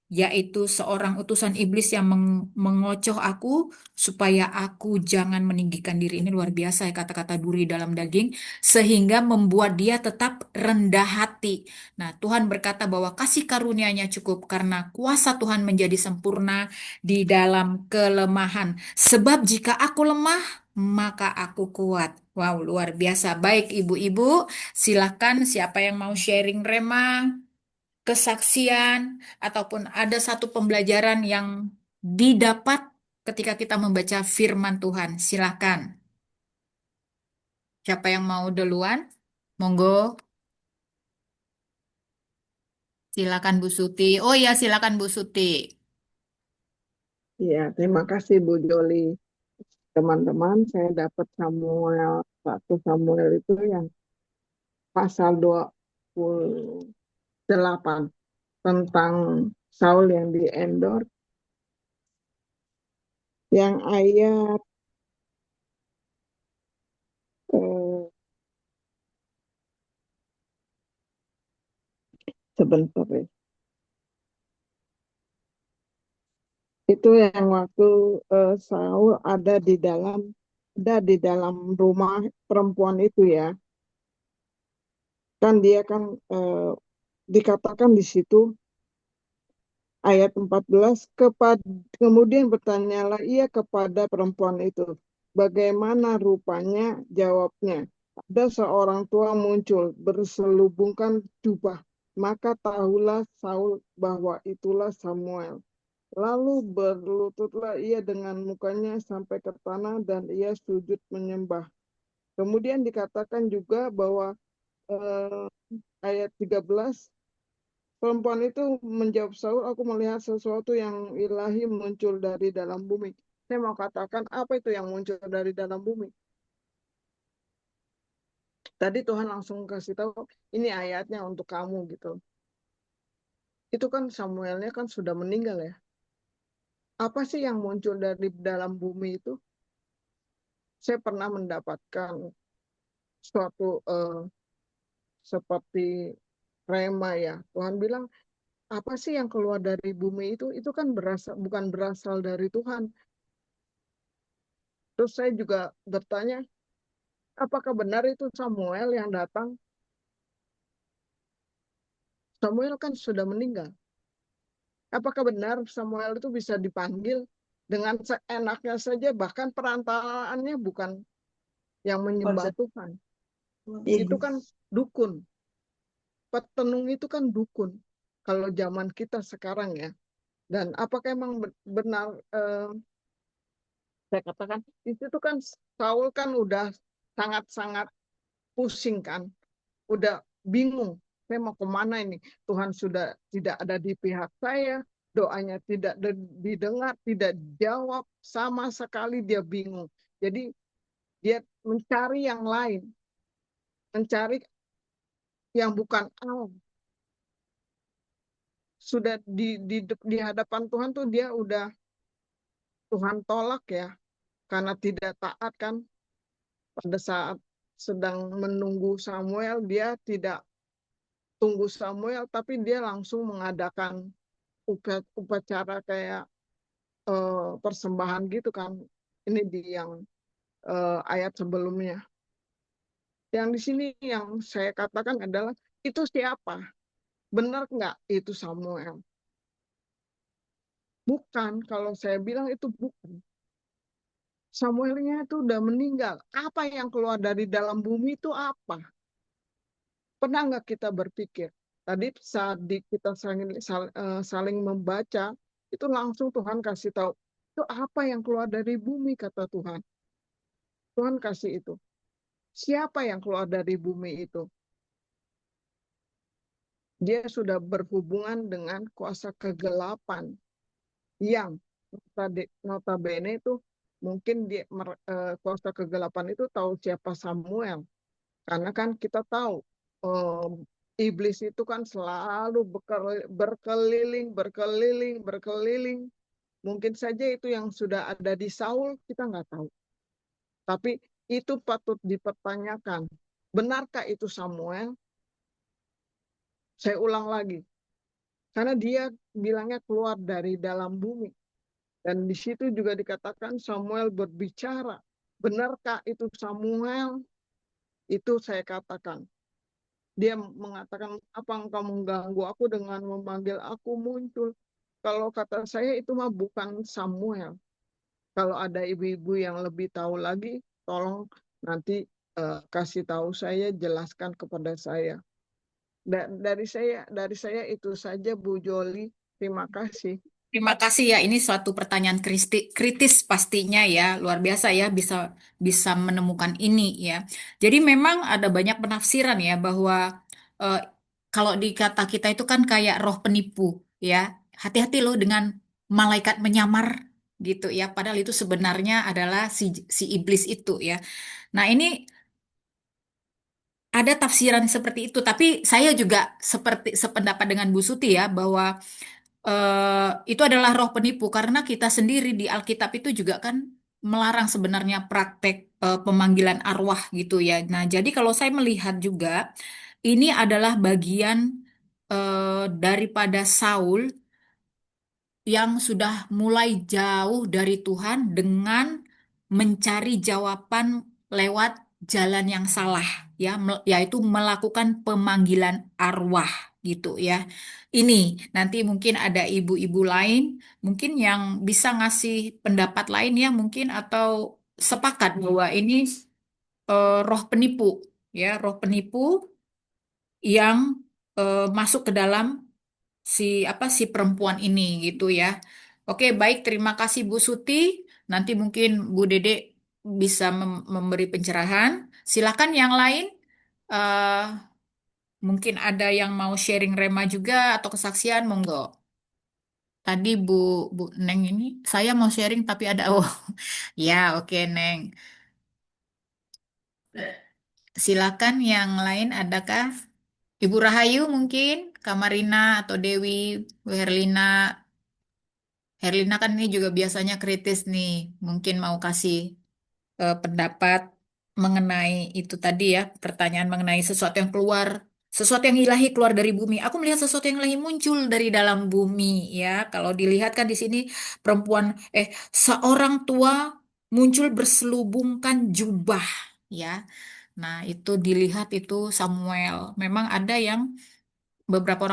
A: yaitu seorang utusan iblis yang mengocoh aku supaya aku jangan meninggikan diri. Ini luar biasa ya kata-kata duri dalam daging, sehingga membuat dia tetap rendah hati. Nah, Tuhan berkata bahwa kasih karunia-Nya cukup karena kuasa Tuhan menjadi sempurna di dalam kelemahan. Sebab jika aku lemah, maka aku kuat. Wow, luar biasa. Baik, ibu-ibu, silakan siapa yang mau sharing rema, kesaksian, ataupun ada satu pembelajaran yang didapat ketika kita membaca firman Tuhan. Silakan. Siapa yang mau duluan? Monggo. Silakan Bu Suti. Oh ya, silakan Bu Suti.
I: Ya, terima kasih Bu Joli. Teman-teman, saya dapat satu Samuel itu yang pasal 28 tentang Saul yang diendor, yang ayat eh, sebentar ya. Itu yang waktu Saul ada di dalam rumah perempuan itu ya. Kan dia kan dikatakan di situ ayat 14, kemudian bertanyalah ia kepada perempuan itu, bagaimana rupanya? Jawabnya, ada seorang tua muncul berselubungkan jubah, maka tahulah Saul bahwa itulah Samuel. Lalu berlututlah ia dengan mukanya sampai ke tanah dan ia sujud menyembah. Kemudian dikatakan juga bahwa ayat 13, perempuan itu menjawab Saul, aku melihat sesuatu yang ilahi muncul dari dalam bumi. Saya mau katakan, apa itu yang muncul dari dalam bumi? Tadi Tuhan langsung kasih tahu, ini ayatnya untuk kamu gitu. Itu kan Samuelnya kan sudah meninggal ya. Apa sih yang muncul dari dalam bumi itu? Saya pernah mendapatkan suatu seperti rema ya. Tuhan bilang, apa sih yang keluar dari bumi itu? Itu kan bukan berasal dari Tuhan. Terus saya juga bertanya, apakah benar itu Samuel yang datang? Samuel kan sudah meninggal. Apakah benar Samuel itu bisa dipanggil dengan seenaknya saja, bahkan perantaraannya bukan yang menyembah Tuhan. Itu kan dukun. Petenung itu kan dukun. Kalau zaman kita sekarang ya. Dan apakah emang benar, saya katakan, itu kan Saul kan udah sangat-sangat pusing kan. Udah bingung, saya mau kemana ini? Tuhan sudah tidak ada di pihak saya, doanya tidak didengar, tidak dijawab, sama sekali dia bingung. Jadi dia mencari yang lain, mencari yang bukan Allah. Sudah di hadapan Tuhan tuh dia udah Tuhan tolak ya, karena tidak taat kan. Pada saat sedang menunggu Samuel, dia tidak tunggu Samuel, tapi dia langsung mengadakan upacara kayak persembahan gitu kan. Ini di yang ayat sebelumnya. Yang di sini yang saya katakan adalah, itu siapa? Benar nggak itu Samuel? Bukan, kalau saya bilang itu bukan. Samuelnya itu udah meninggal. Apa yang keluar dari dalam bumi itu apa? Pernah nggak kita berpikir? Tadi saat kita saling membaca, itu langsung Tuhan kasih tahu, itu apa yang keluar dari bumi, kata Tuhan. Tuhan kasih itu. Siapa yang keluar dari bumi itu? Dia sudah berhubungan dengan kuasa kegelapan yang notabene itu mungkin kuasa kegelapan itu tahu siapa Samuel. Karena kan kita tahu iblis itu kan selalu berkeliling. Mungkin saja itu yang sudah ada di Saul, kita nggak tahu. Tapi itu patut dipertanyakan. Benarkah itu Samuel? Saya ulang lagi. Karena dia bilangnya keluar dari dalam bumi. Dan di situ juga dikatakan Samuel berbicara. Benarkah itu Samuel? Itu saya katakan. Dia mengatakan, apa engkau mengganggu aku dengan memanggil aku muncul? Kalau kata saya itu mah bukan Samuel. Kalau ada ibu-ibu yang lebih tahu lagi, tolong nanti kasih tahu saya, jelaskan kepada saya. Dari saya itu saja, Bu Joli. Terima kasih.
L: Terima kasih ya, ini suatu pertanyaan kritis pastinya ya, luar biasa ya bisa bisa menemukan ini ya. Jadi memang ada banyak penafsiran ya bahwa eh, kalau di kata kita itu kan kayak roh penipu ya. Hati-hati loh dengan malaikat menyamar gitu ya. Padahal itu sebenarnya adalah si iblis itu ya. Nah, ini ada tafsiran seperti itu, tapi saya juga seperti sependapat dengan Bu Suti ya bahwa itu adalah roh penipu karena kita sendiri di Alkitab itu juga kan melarang sebenarnya praktek pemanggilan arwah gitu ya. Nah, jadi kalau saya melihat juga ini adalah bagian daripada Saul yang sudah mulai jauh dari Tuhan dengan mencari jawaban lewat jalan yang salah ya yaitu melakukan pemanggilan arwah gitu ya. Ini nanti mungkin ada ibu-ibu lain mungkin yang bisa ngasih pendapat lain ya mungkin atau sepakat bahwa ini roh penipu ya, roh penipu yang masuk ke dalam si perempuan ini gitu ya. Oke, baik, terima kasih Bu Suti. Nanti mungkin Bu Dede bisa memberi pencerahan. Silakan yang lain. eh Mungkin ada yang mau sharing rema juga atau kesaksian, monggo. Tadi Bu Neng ini saya mau sharing tapi ada oh ya oke Neng. Silakan yang lain adakah? Ibu Rahayu mungkin, Kamarina atau Dewi, Bu Herlina. Herlina kan ini juga biasanya kritis nih, mungkin mau kasih pendapat mengenai itu tadi ya, pertanyaan mengenai sesuatu yang keluar, sesuatu yang ilahi keluar dari bumi. Aku melihat sesuatu yang ilahi muncul dari dalam bumi ya. Kalau dilihat kan di sini perempuan, seorang tua muncul berselubungkan jubah ya. Nah itu dilihat itu Samuel. Memang ada yang beberapa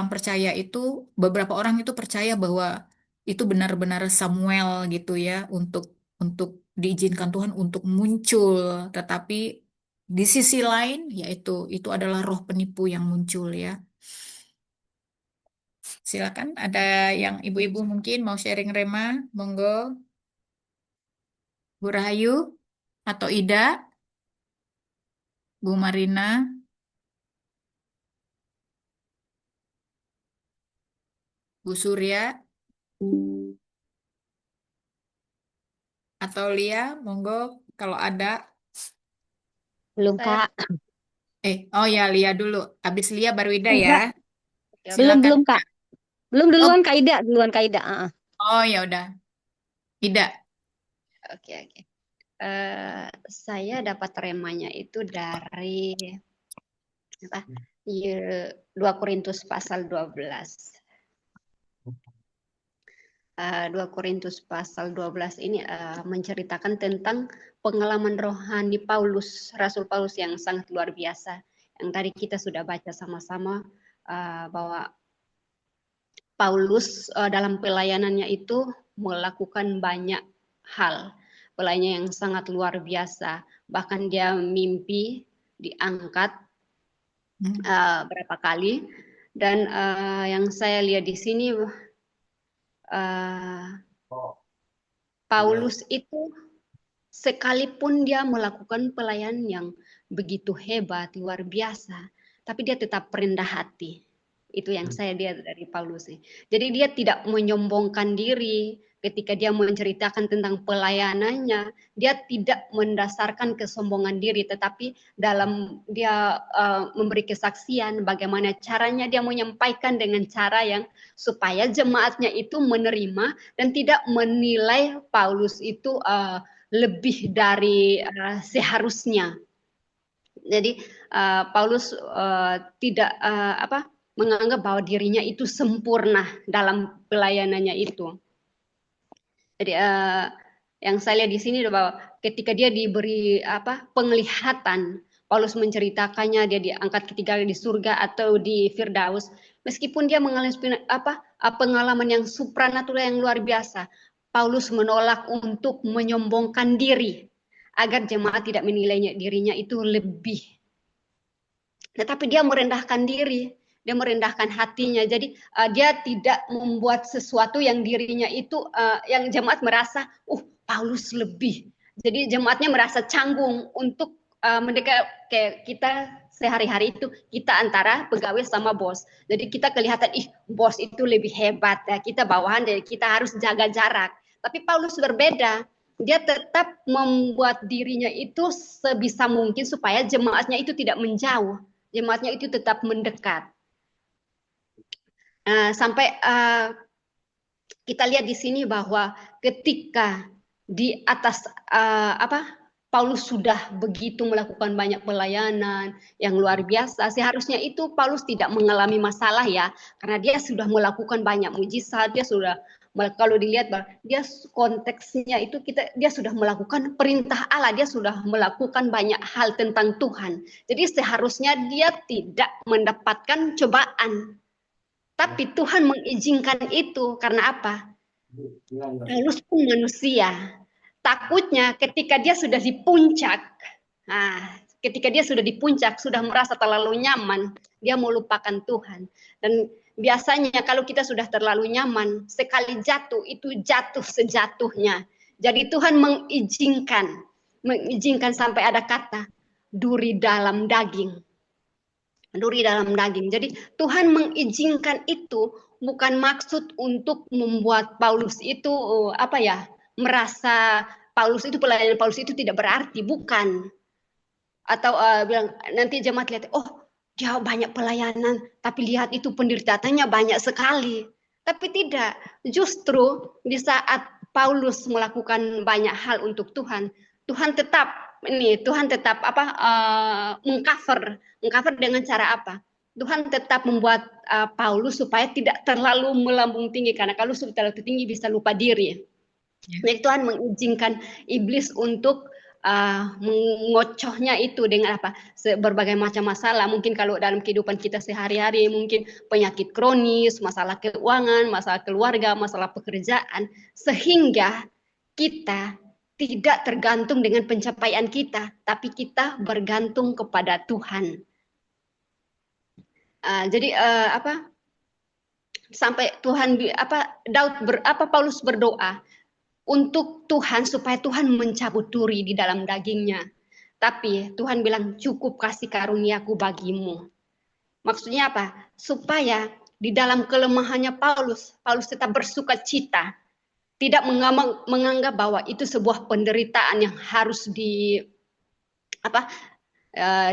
L: orang itu percaya bahwa itu benar-benar Samuel gitu ya, untuk diizinkan Tuhan untuk muncul. Tetapi di sisi lain, yaitu itu adalah roh penipu yang muncul ya. Silakan, ada yang ibu-ibu mungkin mau sharing Rema, monggo. Bu Rahayu atau Ida, Bu Marina, Bu Surya, atau Lia, monggo kalau ada.
E: Belum,
F: Saya
E: Kak.
L: Oh ya, Lia dulu. Habis Lia baru Ida ya.
E: Enggak, belum,
L: Silakan.
E: belum, Kak. Belum,
L: Oh,
E: duluan Kak Ida, duluan Kak Ida.
L: oh ya udah. Ida.
D: Oke, oke. Saya dapat remanya itu dari apa? 2 Korintus pasal 12. 2 Korintus pasal 12 ini menceritakan tentang pengalaman rohani Paulus, Rasul Paulus yang sangat luar biasa. Yang tadi kita sudah baca sama-sama bahwa Paulus dalam pelayanannya itu melakukan banyak hal. Pelayanannya yang sangat luar biasa. Bahkan dia mimpi diangkat berapa kali. Dan yang saya lihat di sini Paulus itu sekalipun dia melakukan pelayanan yang begitu hebat, luar biasa, tapi dia tetap rendah hati. Itu yang saya lihat dari Paulus. Jadi dia tidak menyombongkan diri ketika dia menceritakan tentang pelayanannya. Dia tidak mendasarkan kesombongan diri, tetapi dalam dia memberi kesaksian bagaimana caranya dia menyampaikan dengan cara yang supaya jemaatnya itu menerima dan tidak menilai Paulus itu lebih dari seharusnya. Jadi Paulus tidak menganggap bahwa dirinya itu sempurna dalam pelayanannya itu. Jadi yang saya lihat di sini bahwa ketika dia diberi penglihatan, Paulus menceritakannya dia diangkat ketiga kali di surga atau di Firdaus, meskipun dia mengalami pengalaman yang supranatural yang luar biasa, Paulus menolak untuk menyombongkan diri agar jemaat tidak menilainya dirinya itu lebih. Tetapi dia merendahkan diri, dia merendahkan hatinya. Jadi dia tidak membuat sesuatu yang dirinya itu yang jemaat merasa, Paulus lebih. Jadi jemaatnya merasa canggung untuk mendekat kayak kita sehari-hari itu kita antara pegawai sama bos. Jadi kita kelihatan bos itu lebih hebat ya, kita bawahan jadi kita harus jaga jarak. Tapi Paulus berbeda. Dia tetap membuat dirinya itu sebisa mungkin supaya jemaatnya itu tidak menjauh. Jemaatnya itu tetap mendekat. Sampai kita lihat di sini bahwa ketika di atas Paulus sudah begitu melakukan banyak pelayanan yang luar biasa, seharusnya itu Paulus tidak mengalami masalah ya, karena dia sudah melakukan banyak mujizat, dia sudah, kalau dilihat dia konteksnya itu dia sudah melakukan perintah Allah, dia sudah melakukan banyak hal tentang Tuhan. Jadi seharusnya dia tidak mendapatkan cobaan. Tapi Tuhan mengizinkan itu karena apa? Paulus pun manusia. Takutnya ketika dia sudah di puncak, sudah merasa terlalu nyaman, dia melupakan Tuhan. Dan biasanya kalau kita sudah terlalu nyaman, sekali jatuh itu jatuh sejatuhnya. Jadi Tuhan mengizinkan sampai ada kata duri dalam daging. Duri dalam daging. Jadi Tuhan mengizinkan itu bukan maksud untuk membuat Paulus itu merasa Paulus itu pelayanan Paulus itu tidak berarti, bukan. Atau bilang nanti jemaat lihat, dia banyak pelayanan, tapi lihat itu penderitaannya banyak sekali. Tapi tidak, justru di saat Paulus melakukan banyak hal untuk Tuhan, Tuhan tetap mengcover dengan cara apa? Tuhan tetap membuat Paulus supaya tidak terlalu melambung tinggi, karena kalau sudah terlalu tinggi bisa lupa diri. Jadi Tuhan mengizinkan iblis untuk mengocohnya itu dengan apa? Berbagai macam masalah. Mungkin kalau dalam kehidupan kita sehari-hari, mungkin penyakit kronis, masalah keuangan, masalah keluarga, masalah pekerjaan, sehingga kita tidak tergantung dengan pencapaian kita, tapi kita bergantung kepada Tuhan. Jadi apa? Sampai Tuhan Paulus berdoa untuk Tuhan supaya Tuhan mencabut duri di dalam dagingnya. Tapi Tuhan bilang cukup kasih karuniaku bagimu. Maksudnya apa? Supaya di dalam kelemahannya Paulus tetap bersuka cita. Tidak menganggap bahwa itu sebuah penderitaan yang harus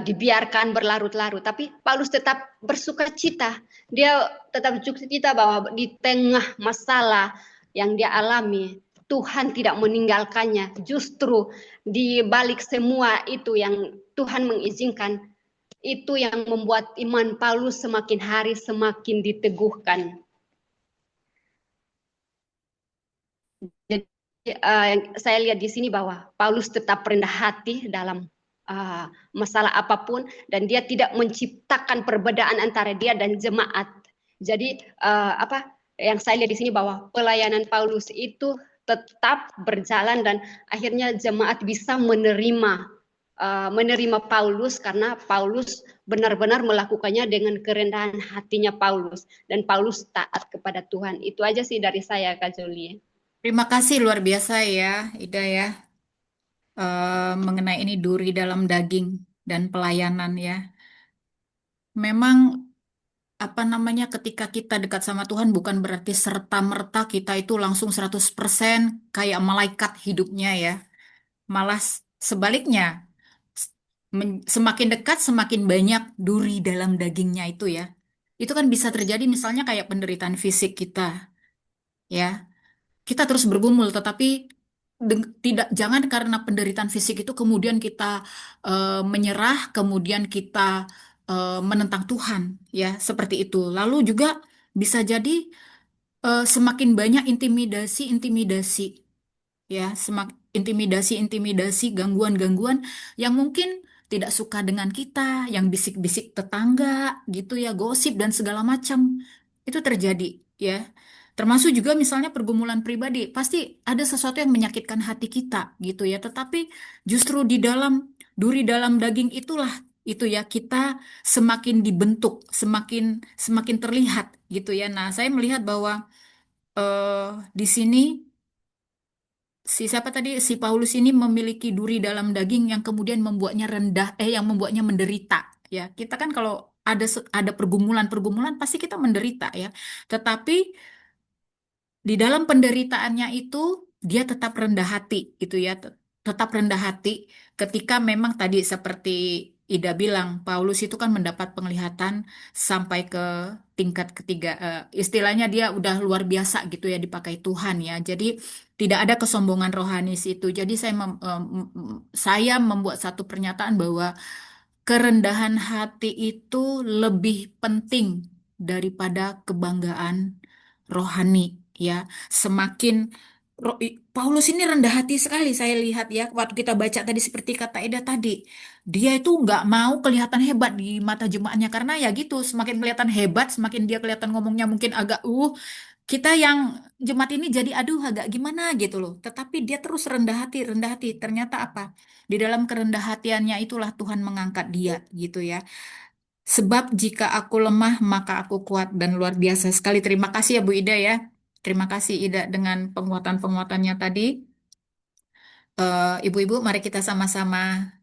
D: dibiarkan berlarut-larut. Tapi Paulus tetap bersuka cita. Dia tetap bersuka cita bahwa di tengah masalah yang dia alami, Tuhan tidak meninggalkannya. Justru di balik semua itu yang Tuhan mengizinkan, itu yang membuat iman Paulus semakin hari semakin diteguhkan. Jadi saya lihat di sini bahwa Paulus tetap rendah hati dalam masalah apapun, dan dia tidak menciptakan perbedaan antara dia dan jemaat. Jadi yang saya lihat di sini bahwa pelayanan Paulus itu tetap berjalan dan akhirnya jemaat bisa menerima Paulus karena Paulus benar-benar melakukannya dengan kerendahan hatinya Paulus, dan Paulus taat kepada Tuhan. Itu aja sih dari saya, Kak Jolie.
L: Terima kasih luar biasa ya, Ida ya, mengenai ini duri dalam daging dan pelayanan ya. Memang ketika kita dekat sama Tuhan bukan berarti serta-merta kita itu langsung 100% kayak malaikat hidupnya ya. Malah sebaliknya, semakin dekat semakin banyak duri dalam dagingnya itu ya. Itu kan bisa terjadi misalnya kayak penderitaan fisik kita ya. Kita terus bergumul, tetapi jangan karena penderitaan fisik itu kemudian kita menyerah, kemudian kita menentang Tuhan, ya seperti itu. Lalu juga bisa jadi semakin banyak intimidasi, ya intimidasi, gangguan-gangguan yang mungkin tidak suka dengan kita, yang bisik-bisik tetangga, gitu ya, gosip dan segala macam itu terjadi, ya. Termasuk juga misalnya pergumulan pribadi, pasti ada sesuatu yang menyakitkan hati kita, gitu ya. Tetapi justru di dalam duri dalam daging itulah, itu ya, kita semakin dibentuk, semakin terlihat, gitu ya. Nah, saya melihat bahwa di sini si Paulus ini memiliki duri dalam daging yang kemudian membuatnya yang membuatnya menderita. Ya, kita kan kalau ada pergumulan-pergumulan pasti kita menderita ya. Tetapi di dalam penderitaannya itu dia tetap rendah hati gitu ya, tetap rendah hati ketika memang tadi seperti Ida bilang, Paulus itu kan mendapat penglihatan sampai ke tingkat ketiga, istilahnya dia udah luar biasa gitu ya dipakai Tuhan ya. Jadi tidak ada kesombongan rohani situ. Jadi saya membuat satu pernyataan bahwa kerendahan hati itu lebih penting daripada kebanggaan rohani ya. Semakin Paulus ini rendah hati sekali saya lihat ya waktu kita baca tadi seperti kata Eda tadi. Dia itu nggak mau kelihatan hebat di mata jemaatnya karena ya gitu, semakin kelihatan hebat, semakin dia kelihatan ngomongnya mungkin agak kita yang jemaat ini jadi aduh agak gimana gitu loh. Tetapi dia terus rendah hati, rendah hati. Ternyata apa? Di dalam kerendah hatiannya itulah Tuhan mengangkat dia gitu ya. Sebab jika aku lemah maka aku kuat, dan luar biasa sekali. Terima kasih ya Bu Ida ya. Terima kasih Ida dengan penguatan-penguatannya tadi. Ibu-ibu mari kita sama-sama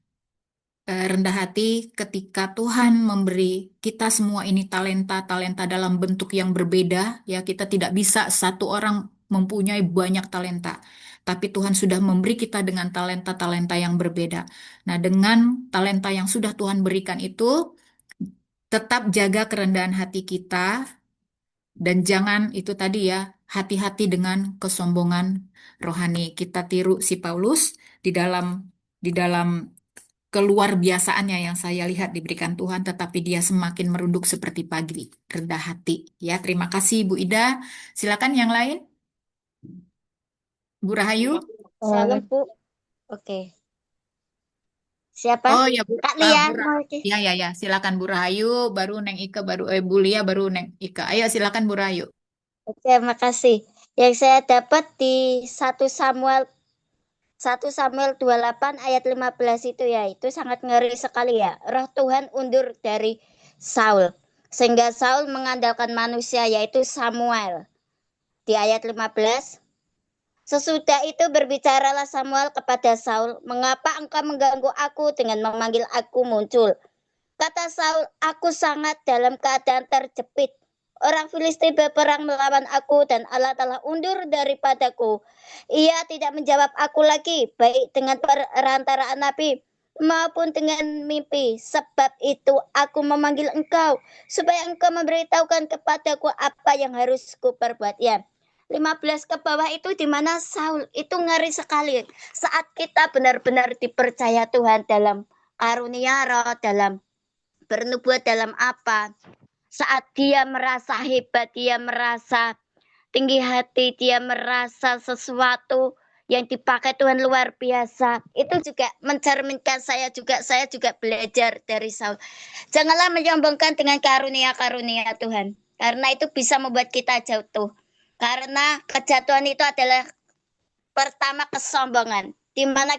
L: rendah hati ketika Tuhan memberi kita semua ini talenta-talenta dalam bentuk yang berbeda. Ya, kita tidak bisa satu orang mempunyai banyak talenta, tapi Tuhan sudah memberi kita dengan talenta-talenta yang berbeda. Nah, dengan talenta yang sudah Tuhan berikan itu, tetap jaga kerendahan hati kita dan jangan itu tadi ya, hati-hati dengan kesombongan rohani. Kita tiru si Paulus di dalam keluar biasaannya yang saya lihat diberikan Tuhan, tetapi dia semakin merunduk seperti pagi, rendah hati. Ya, terima kasih Bu Ida. Silakan yang lain, Bu Rahayu.
E: Salam, Bu. Oke.
F: Siapa?
L: Oh ya Bu,
F: Kak Lia.
L: Bu ya, silakan Bu Rahayu, baru Neng Ika, baru Bu Lia, baru Neng Ika. Ayo silakan Bu Rahayu.
F: Oke, makasih. Yang saya dapat di 1 Samuel 28 ayat 15 itu ya, itu sangat ngeri sekali ya. Roh Tuhan undur dari Saul. Sehingga Saul mengandalkan manusia yaitu Samuel. Di ayat 15, sesudah itu berbicaralah Samuel kepada Saul, "Mengapa engkau mengganggu aku dengan memanggil aku muncul?" Kata Saul, "Aku sangat dalam keadaan terjepit. Orang Filistin berperang melawan aku dan Allah telah undur daripadaku. Ia tidak menjawab aku lagi, baik dengan perantaraan nabi maupun dengan mimpi. Sebab itu aku memanggil engkau, supaya engkau memberitahukan kepadaku apa yang harus kuperbuat." Ya, 15 ke bawah itu di mana Saul itu ngeri sekali. Saat kita benar-benar dipercaya Tuhan dalam karunia roh, dalam bernubuat dalam apa? Saat dia merasa hebat, dia merasa tinggi hati, dia merasa sesuatu yang dipakai Tuhan luar biasa. Itu juga mencerminkan saya juga belajar dari Saul. Janganlah menyombongkan dengan karunia-karunia Tuhan. Karena itu bisa membuat kita jatuh. Karena kejatuhan itu adalah pertama kesombongan. Di mana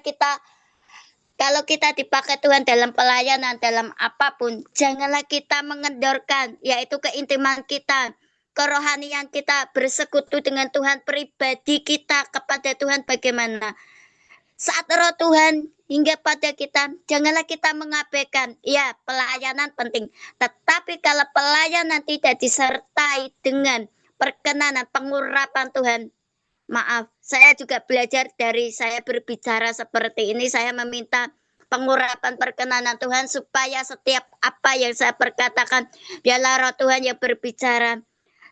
F: kalau kita dipakai Tuhan dalam pelayanan, dalam apapun, janganlah kita mengendorkan, yaitu keintiman kita, kerohanian kita, bersekutu dengan Tuhan, pribadi kita kepada Tuhan bagaimana. Saat roh Tuhan hingga pada kita, janganlah kita mengabaikan. Ya, pelayanan penting. Tetapi kalau pelayanan tidak disertai dengan perkenanan, pengurapan Tuhan, maaf, saya juga belajar dari saya berbicara seperti ini. Saya meminta pengurapan perkenanan Tuhan supaya setiap apa yang saya perkatakan, biarlah roh Tuhan yang berbicara.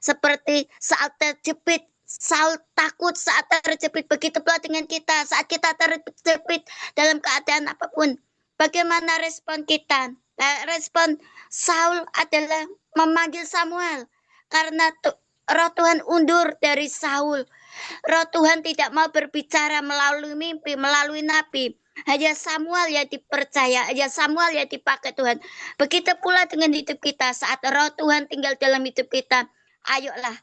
F: Seperti saat terjepit, Saul takut saat terjepit. Begitu pula dengan kita, saat kita terjepit dalam keadaan apapun. Bagaimana respon kita? Respon Saul adalah memanggil Samuel. Karena roh Tuhan undur dari Saul. Roh Tuhan tidak mau berbicara melalui mimpi, melalui nabi. Hanya Samuel yang dipercaya, hanya Samuel yang dipakai Tuhan. Begitu pula dengan hidup kita. Saat roh Tuhan tinggal dalam hidup kita, ayolah,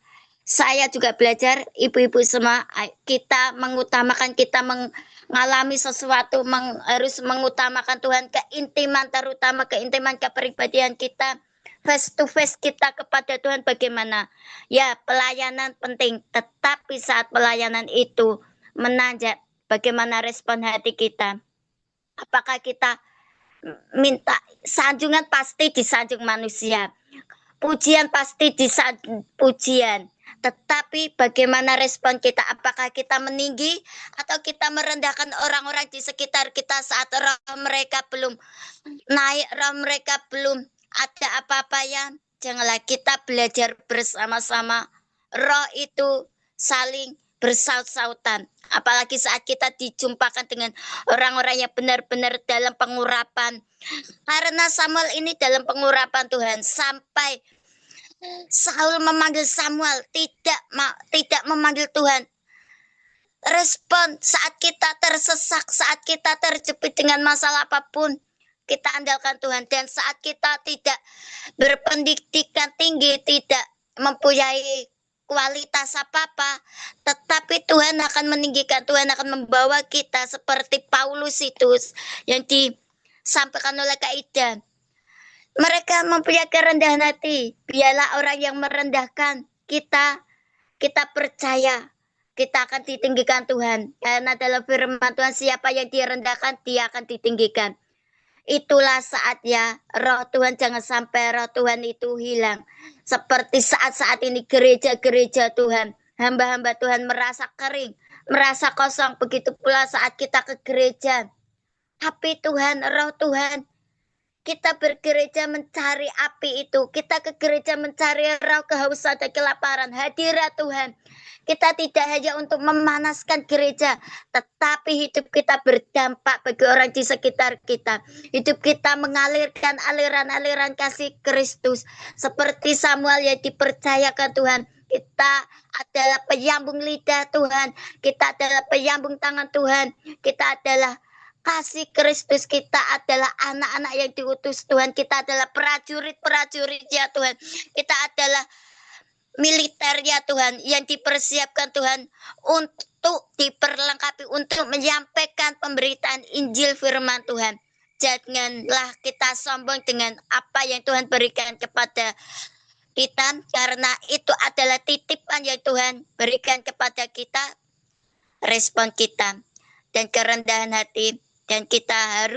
F: saya juga belajar, ibu-ibu semua, kita mengutamakan, kita mengalami sesuatu, harus mengutamakan Tuhan, keintiman, terutama keintiman kepribadian kita, face to face kita kepada Tuhan bagaimana. Ya, pelayanan penting, tetapi saat pelayanan itu menanjak, bagaimana respon hati kita. Apakah kita minta sanjungan? Pasti disanjung manusia, pujian pasti disanjung pujian. Tetapi bagaimana respon kita? Apakah kita meninggi atau kita merendahkan orang-orang di sekitar kita saat roh mereka belum naik, roh mereka belum ada apa-apanya? Janganlah kita belajar bersama-sama. Roh itu saling bersaut-sautan. Apalagi saat kita dijumpakan dengan orang-orang yang benar-benar dalam pengurapan. Karena Samuel ini dalam pengurapan Tuhan sampai Saul memanggil Samuel, tidak memanggil Tuhan. Respon saat kita tersesat, saat kita terjepit dengan masalah apapun, kita andalkan Tuhan. Dan saat kita tidak berpendidikan tinggi, tidak mempunyai kualitas apa-apa, tetapi Tuhan akan meninggikan, Tuhan akan membawa kita seperti Paulus itu yang disampaikan oleh Kak Ida. Mereka mempunyai kerendahan hati. Biarlah orang yang merendahkan kita percaya kita akan ditinggikan Tuhan. Karena dalam firman Tuhan, siapa yang direndahkan, dia akan ditinggikan. Itulah saatnya roh Tuhan, jangan sampai roh Tuhan itu hilang. Seperti saat-saat ini gereja-gereja Tuhan, hamba-hamba Tuhan merasa kering, merasa kosong. Begitu pula saat kita ke gereja. Tapi Tuhan, roh Tuhan, kita bergereja mencari api itu. Kita ke gereja mencari roh kehausan dan kelaparan. Hadirat Tuhan. Kita tidak hanya untuk memanaskan gereja, tetapi hidup kita berdampak bagi orang di sekitar kita. Hidup kita mengalirkan aliran-aliran kasih Kristus. Seperti Samuel yang dipercayakan Tuhan. Kita adalah penyambung lidah Tuhan. Kita adalah penyambung tangan Tuhan. Kita adalah kasih Kristus, kita adalah anak-anak yang diutus Tuhan, kita adalah prajurit-prajurit ya Tuhan, kita adalah militer ya Tuhan yang dipersiapkan Tuhan untuk diperlengkapi untuk menyampaikan pemberitaan Injil firman Tuhan. Janganlah kita sombong dengan apa yang Tuhan berikan kepada kita, karena itu adalah titipan yang Tuhan berikan kepada kita. Respon kita dan kerendahan hati, dan kita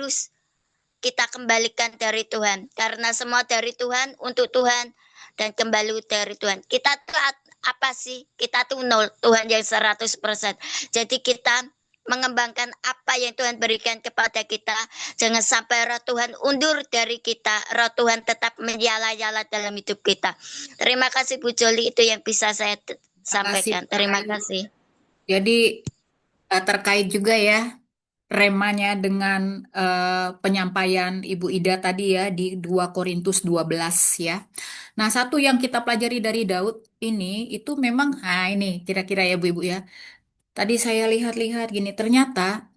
F: kembalikan dari Tuhan, karena semua dari Tuhan, untuk Tuhan, dan kembali dari Tuhan. Kita tuh apa sih? Kita tuh nol, Tuhan yang 100%. Jadi kita mengembangkan apa yang Tuhan berikan kepada kita. Jangan sampai roh Tuhan undur dari kita. Roh Tuhan tetap menyala-nyala dalam hidup kita. Terima kasih Bu Joli, itu yang bisa saya sampaikan. Terima kasih.
L: Jadi terkait juga ya remanya dengan penyampaian Ibu Ida tadi ya di 2 Korintus 12 ya. Nah, satu yang kita pelajari dari Daud ini itu memang, nah ini kira-kira ya Bu Ibu ya. Tadi saya lihat-lihat gini, ternyata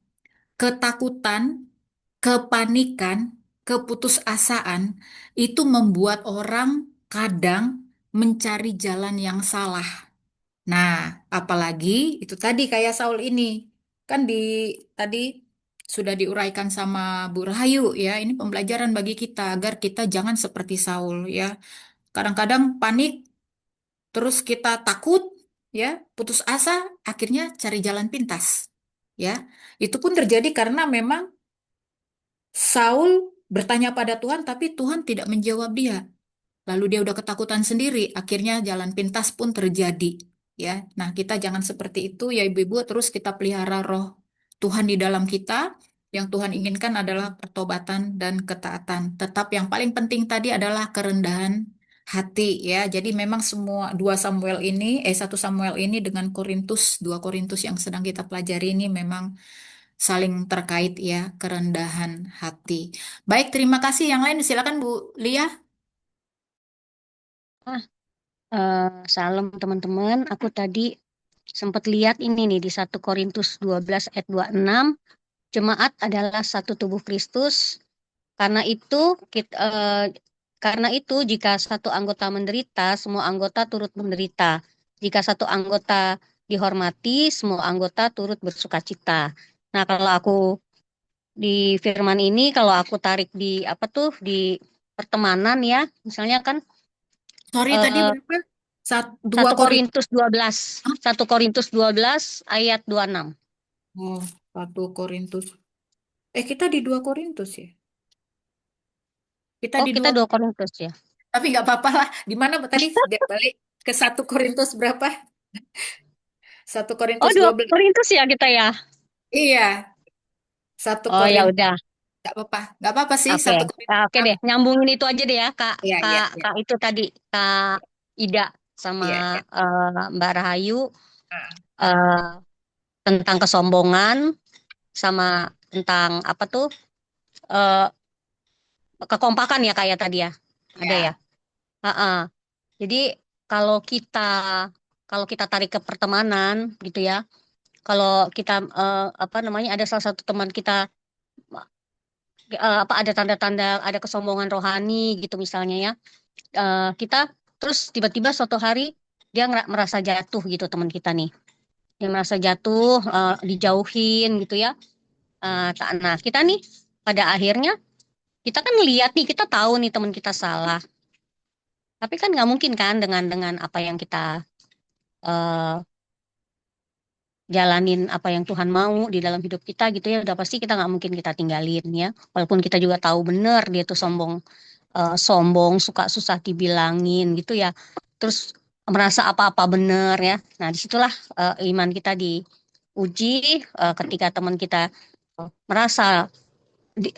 L: ketakutan, kepanikan, keputusasaan itu membuat orang kadang mencari jalan yang salah. Nah, apalagi itu tadi kayak Saul ini. Kan tadi sudah diuraikan sama Bu Rahayu ya. Ini pembelajaran bagi kita agar kita jangan seperti Saul ya. Kadang-kadang panik, terus kita takut ya, putus asa, akhirnya cari jalan pintas. Ya, itu pun terjadi karena memang Saul bertanya pada Tuhan, tapi Tuhan tidak menjawab dia. Lalu dia udah ketakutan sendiri, akhirnya jalan pintas pun terjadi. Ya, nah kita jangan seperti itu ya ibu-ibu. Terus kita pelihara roh Tuhan di dalam kita. Yang Tuhan inginkan adalah pertobatan dan ketaatan. Tetap yang paling penting tadi adalah kerendahan hati ya. Jadi memang semua 1 Samuel ini dengan 2 Korintus yang sedang kita pelajari ini memang saling terkait ya, kerendahan hati. Baik, terima kasih. Yang lain silakan Bu Lia.
E: Salam teman-teman, aku tadi sempat lihat ini nih di 1 Korintus 12 ayat 26, jemaat adalah satu tubuh Kristus. Karena itu jika satu anggota menderita, semua anggota turut menderita. Jika satu anggota dihormati, semua anggota turut bersukacita. Nah, kalau aku di firman ini, kalau aku tarik di di pertemanan ya, misalnya kan
L: Sorry, tadi berapa?
E: 1 Korintus 12. 1 Korintus 12 ayat 26.
L: Oh, 1 Korintus. Kita di 2 Korintus ya? Kita di
E: kita
L: 2
E: 2 Korintus ya.
L: Tapi nggak apa-apa lah. Di mana tadi? Balik ke 1 Korintus berapa? 1 Korintus
E: 2
L: 12.
E: Korintus ya kita ya?
L: Iya. 1
E: Oh ya
L: Korintus.
E: udah.
L: Nggak apa-apa. Nggak apa-apa sih.
E: Oke.
L: 1 Korintus.
E: Oke deh, nyambungin itu aja deh ya, Kak.
L: Iya, iya, iya.
E: Kak itu tadi, Kak Ida sama
L: Iya, iya.
E: Mbak Rahayu eh, tentang kesombongan sama tentang apa tuh eh, kekompakan ya kayak tadi ya. Ada ya. Jadi kalau kita tarik ke pertemanan gitu ya, kalau kita ada salah satu teman kita ada tanda-tanda ada kesombongan rohani gitu misalnya ya, kita terus tiba-tiba suatu hari dia merasa jatuh gitu, teman kita nih dia merasa jatuh, dijauhin gitu ya. Nah kita nih pada akhirnya kita kan lihat nih, kita tahu nih teman kita salah, tapi kan nggak mungkin kan dengan apa yang kita eh, jalanin apa yang Tuhan mau di dalam hidup kita gitu ya, udah pasti kita nggak mungkin kita tinggalin ya, walaupun kita juga tahu bener dia tuh sombong, suka susah dibilangin gitu ya, terus merasa apa-apa bener ya. Nah disitulah iman kita diuji, ketika teman kita merasa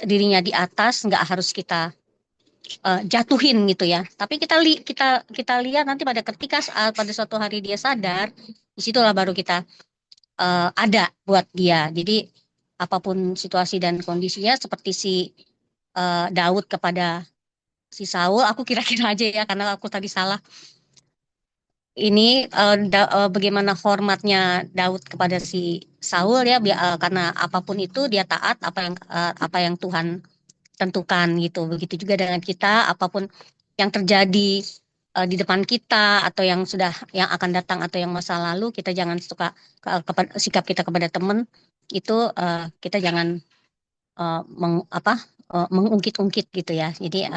E: dirinya di atas, nggak harus kita jatuhin gitu ya, tapi kita lihat nanti pada suatu hari dia sadar, disitulah baru kita ada buat dia. Jadi apapun situasi dan kondisinya, seperti si Daud kepada si Saul, aku kira-kira aja ya karena aku tadi salah. ini bagaimana hormatnya Daud kepada si Saul ya, karena apapun itu dia taat apa yang Tuhan tentukan gitu. Begitu juga dengan kita, apapun yang terjadi di depan kita atau yang akan datang atau yang masa lalu, kita jangan suka sikap kita kepada teman itu, kita jangan mengungkit-ungkit gitu ya. Jadi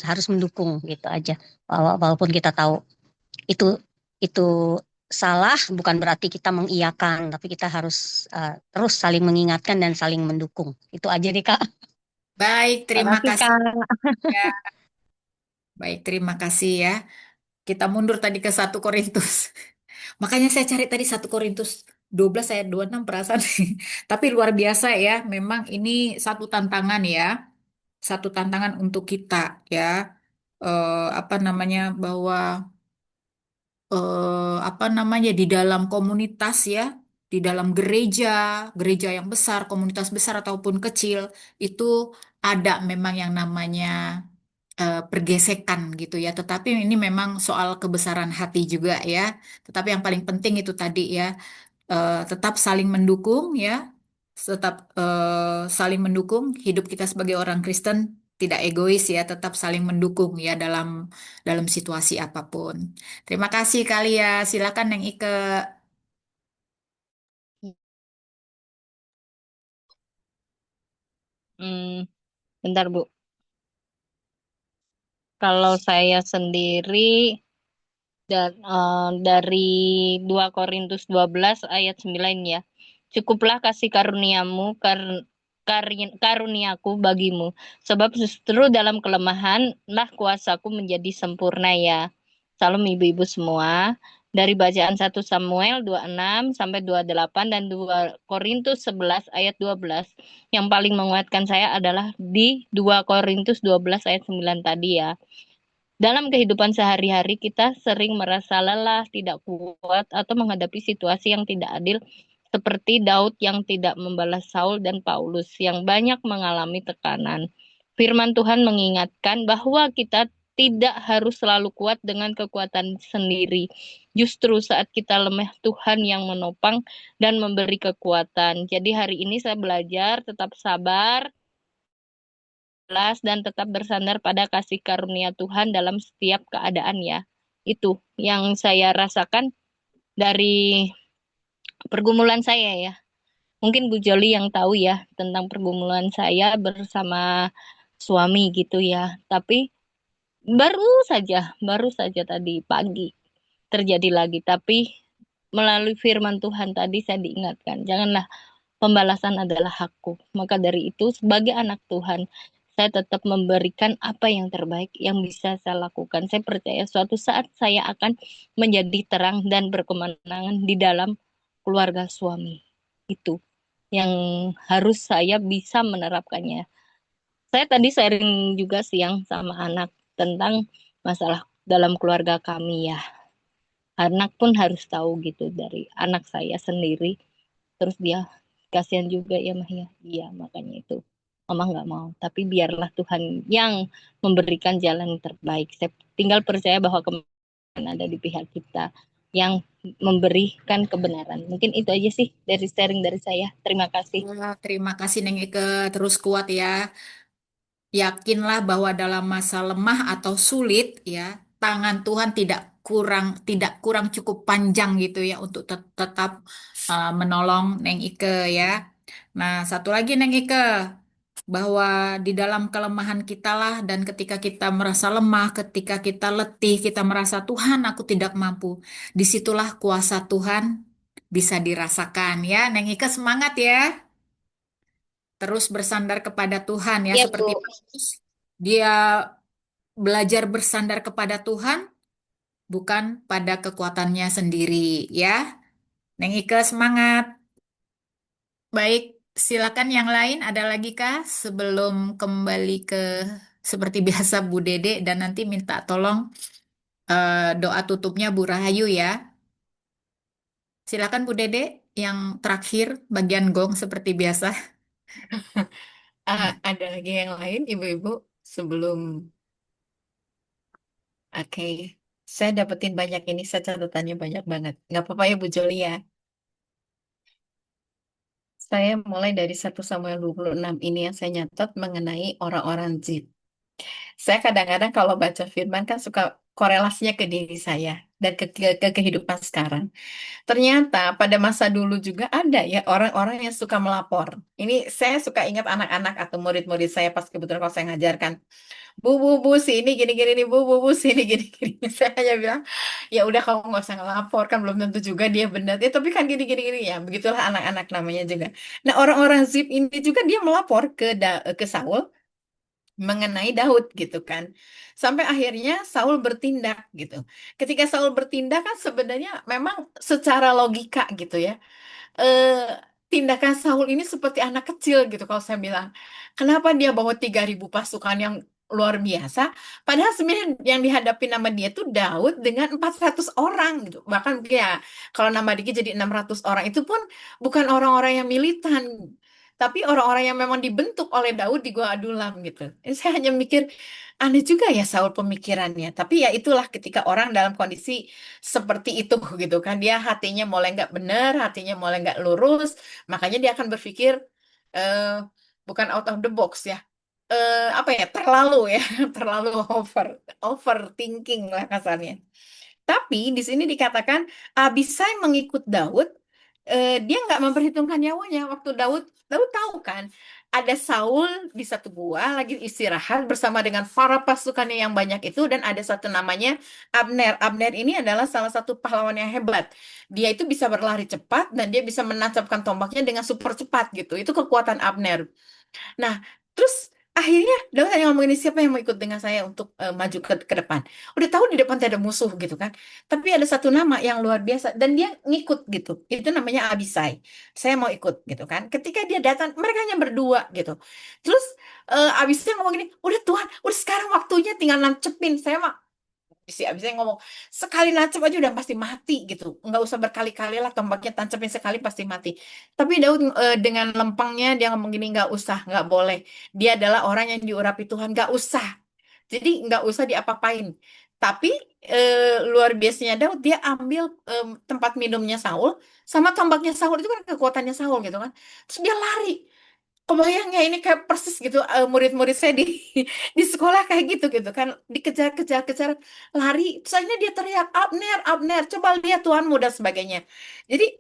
E: harus mendukung gitu aja. Walaupun kita tahu itu itu salah, bukan berarti kita mengiyakan, tapi kita harus terus saling mengingatkan dan saling mendukung. Itu aja deh Kak.
L: Baik,
E: Terima
L: terima
E: kasih
L: kasih
E: Kak.
L: ya. Baik, terima kasih ya. Kita mundur tadi ke 1 Korintus. Makanya saya cari tadi 1 Korintus 12 ayat 26 perasaan. Tapi luar biasa ya. Memang ini satu tantangan ya. Satu tantangan untuk kita ya. Apa namanya bahwa apa namanya di dalam komunitas ya, di dalam gereja, gereja yang besar, komunitas besar ataupun kecil, itu ada memang yang namanya pergesekan gitu ya. Tetapi ini memang soal kebesaran hati juga ya. Tetapi yang paling penting itu tadi ya, tetap saling mendukung ya, tetap saling mendukung. Hidup kita sebagai orang Kristen tidak egois ya, tetap saling mendukung ya dalam situasi apapun. Terima kasih kali ya. Silakan Neng Ike.
G: Hmm, bentar Bu. Kalau saya sendiri dari 2 Korintus 12 ayat 9 ya. Cukuplah kasih karuniamu karuniaku bagimu. Sebab justru dalam kelemahanlah kuasaku menjadi sempurna ya. Salam ibu-ibu semua. Dari bacaan 1 Samuel 26 sampai 28 dan 2 Korintus 11 ayat 12. Yang paling menguatkan saya adalah di 2 Korintus 12 ayat 9 tadi ya. Dalam kehidupan sehari-hari kita sering merasa lelah, tidak kuat, atau menghadapi situasi yang tidak adil seperti Daud yang tidak membalas Saul dan Paulus yang banyak mengalami tekanan. Firman Tuhan mengingatkan bahwa kita tidak harus selalu kuat dengan kekuatan sendiri. Justru saat kita lemah, Tuhan yang menopang dan memberi kekuatan. Jadi hari ini saya belajar tetap sabar, dan tetap bersandar pada kasih karunia Tuhan dalam setiap keadaan ya. Itu yang saya rasakan dari pergumulan saya ya. Mungkin Bu Joli yang tahu ya tentang pergumulan saya bersama suami gitu ya. Tapi baru saja tadi pagi terjadi lagi. Tapi melalui firman Tuhan tadi saya diingatkan, janganlah pembalasan adalah hakku. Maka dari itu, sebagai anak Tuhan, saya tetap memberikan apa yang terbaik yang bisa saya lakukan. Saya percaya suatu saat saya akan menjadi terang dan berkemenangan di dalam keluarga suami. Itu yang harus saya bisa menerapkannya. Saya tadi sharing juga siang sama anak tentang masalah dalam keluarga kami ya. Anak pun harus tahu gitu dari anak saya sendiri. Terus dia kasihan juga ya Mah ya. Iya makanya itu Mama nggak mau. Tapi biarlah Tuhan yang memberikan jalan terbaik. Saya tinggal percaya bahwa kebenaran ada di pihak kita yang memberikan kebenaran. Mungkin itu aja sih dari sharing dari saya. Terima kasih.
L: Wah, terima kasih Neng Ike. Terus kuat ya. Yakinlah bahwa dalam masa lemah atau sulit ya, tangan Tuhan tidak kurang cukup panjang gitu ya untuk tetap menolong Neng Ike ya. Nah, satu lagi Neng Ike, bahwa di dalam kelemahan kita lah dan ketika kita merasa lemah, ketika kita letih, kita merasa Tuhan aku tidak mampu. Disitulah kuasa Tuhan bisa dirasakan ya. Neng Ike semangat ya. Terus bersandar kepada Tuhan ya
G: Iya,
L: seperti
G: Bu.
L: Paulus. Dia belajar bersandar kepada Tuhan bukan pada kekuatannya sendiri ya. Neng Ike semangat. Baik, silakan yang lain ada lagi kah sebelum kembali ke seperti biasa Bu Dede dan nanti minta tolong doa tutupnya Bu Rahayu ya. Silakan Bu Dede yang terakhir bagian gong seperti biasa.
B: Ada lagi yang lain, ibu-ibu, sebelum, oke, Saya dapetin banyak ini, saya catatannya banyak banget. Nggak apa-apa ya Bu Joli ya. Saya mulai dari 1 Samuel 26 ini yang saya nyatat mengenai orang-orang Zid. Saya kadang-kadang kalau baca firman kan suka korelasinya ke diri saya dan ke kehidupan sekarang. Ternyata pada masa dulu juga ada ya orang-orang yang suka melapor. Ini saya suka ingat anak-anak atau murid-murid saya pas kebetulan kalau saya ngajarkan. Bu, si ini gini-gini nih, bu, si ini gini-gini. Saya hanya bilang, ya udah kamu nggak usah ngelapor, kan belum tentu juga dia benar. Ya, tapi kan gini-gini gini ya, begitulah anak-anak namanya juga. Nah, orang-orang Zip ini juga dia melapor ke Saul mengenai Daud gitu kan. Sampai akhirnya Saul bertindak gitu. Ketika Saul bertindak kan sebenarnya memang secara logika gitu ya eh, tindakan Saul ini seperti anak kecil gitu kalau saya bilang. Kenapa dia bawa 3.000 pasukan yang luar biasa, padahal sebenarnya yang dihadapi nama dia tuh Daud dengan 400 orang gitu. Bahkan ya kalau nama dia jadi 600 orang itu pun bukan orang-orang yang militan. Tapi orang-orang yang memang dibentuk oleh Daud di Gua Adulam gitu. Ini saya hanya mikir aneh juga ya Saul pemikirannya. Tapi ya itulah ketika orang dalam kondisi seperti itu gitu kan dia hatinya mulai nggak benar, hatinya mulai nggak lurus, makanya dia akan berpikir eh, bukan out of the box ya, apa ya terlalu ya, terlalu overthinking lah kasarnya. Tapi di sini dikatakan Abisai mengikut Daud, dia nggak memperhitungkan nyawanya. Waktu Daud tahu kan ada Saul di satu gua lagi istirahat bersama dengan para pasukannya yang banyak itu dan ada satu namanya Abner. Abner ini adalah salah satu pahlawan yang hebat. Dia itu bisa berlari cepat dan dia bisa menancapkan tombaknya dengan super cepat gitu. Itu kekuatan Abner. Nah, terus akhirnya Daud hanya ngomong ini siapa yang mau ikut dengan saya untuk maju ke depan. Udah tahu di depan ada musuh gitu kan. Tapi ada satu nama yang luar biasa dan dia ngikut gitu. Itu namanya Abisai. Saya mau ikut gitu kan. Ketika dia datang, mereka hanya berdua gitu. Terus Abisai ngomong gini, udah Tuhan, udah sekarang waktunya tinggal nancepin. Saya mah si abisnya ngomong sekali nancep aja udah pasti mati gitu, nggak usah berkali-kali lah tombaknya tancapin sekali pasti mati. Tapi Daud dengan lempengnya dia ngomong gini, nggak usah, nggak boleh, dia adalah orang yang diurapi Tuhan, nggak usah, jadi nggak usah diapa-apain. Tapi luar biasanya Daud dia ambil tempat minumnya Saul sama tombaknya Saul, itu kan kekuatannya Saul gitu kan, terus dia lari. Kebayang ya ini kayak persis gitu murid-murid saya di di sekolah kayak gitu gitu kan dikejar-kejar-kejar lari terus akhirnya dia teriak Abner Abner coba lihat Tuhanmu dan sebagainya. Jadi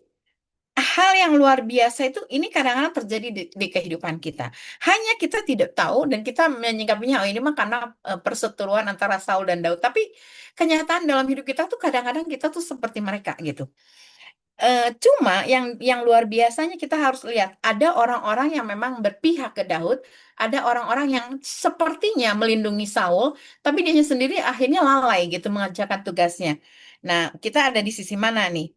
B: hal yang luar biasa itu ini kadang-kadang terjadi di kehidupan kita. Hanya kita tidak tahu dan kita menyingkapinya oh ini mah karena perseteruan antara Saul dan Daud. Tapi kenyataan dalam hidup kita tuh kadang-kadang kita tuh seperti mereka gitu. Cuma yang luar biasanya kita harus lihat ada orang-orang yang memang berpihak ke Daud, ada orang-orang yang sepertinya melindungi Saul, tapi dia sendiri akhirnya lalai gitu mengerjakan tugasnya. Nah, kita ada di sisi mana nih?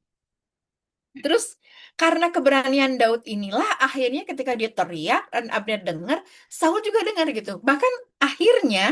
B: Terus karena keberanian Daud inilah akhirnya ketika dia teriak dan Abner dengar, Saul juga dengar gitu. Bahkan akhirnya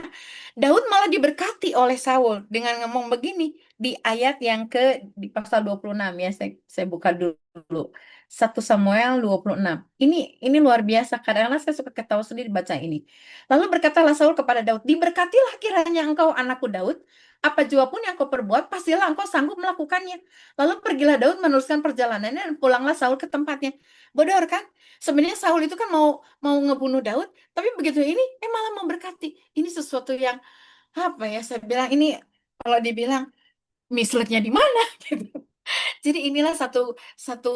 B: Daud malah diberkati oleh Saul dengan ngomong begini di ayat yang di pasal 26 ya. Saya buka dulu. 1 Samuel 26. Ini luar biasa. Kadang-kadang saya suka ketawa sendiri baca ini. Lalu berkatalah Saul kepada Daud, "Diberkatilah kiranya engkau anakku Daud, apa jua pun yang kau perbuat, pastilah engkau sanggup melakukannya." Lalu pergilah Daud meneruskan perjalanannya dan pulanglah Saul ke tempatnya. Bodor kan? Sebenarnya Saul itu kan mau mau ngebunuh Daud, tapi begitu ini malah memberkati. Ini sesuatu yang apa ya? Saya bilang ini kalau dibilang misletnya di mana gitu. Jadi inilah satu satu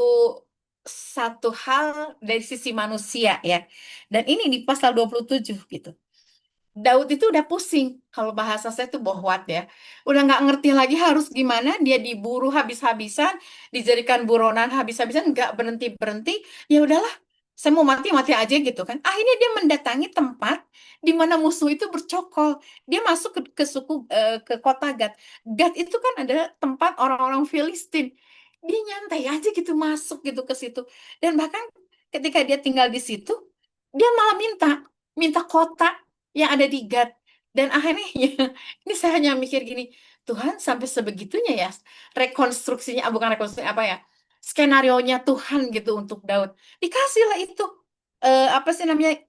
B: satu hal dari sisi manusia ya. Dan ini di pasal 27 gitu. Daud itu udah pusing, kalau bahasa saya tuh bohwat ya. Udah nggak ngerti lagi harus gimana, dia diburu habis-habisan, dijadikan buronan habis-habisan, nggak berhenti-berhenti. Ya udahlah, saya mau mati, mati aja gitu kan. Akhirnya dia mendatangi tempat di mana musuh itu bercokol. Dia masuk ke kota Gad. Gad itu kan adalah tempat orang-orang Filistin. Dia nyantai aja gitu masuk gitu ke situ. Dan bahkan ketika dia tinggal di situ, dia malah minta kota yang ada di Gad. Dan akhirnya ini saya hanya mikir gini, Tuhan sampai sebegitunya ya rekonstruksinya, bukan rekonstruksi apa ya, skenarionya Tuhan gitu untuk Daud. Dikasihlah itu apa sih namanya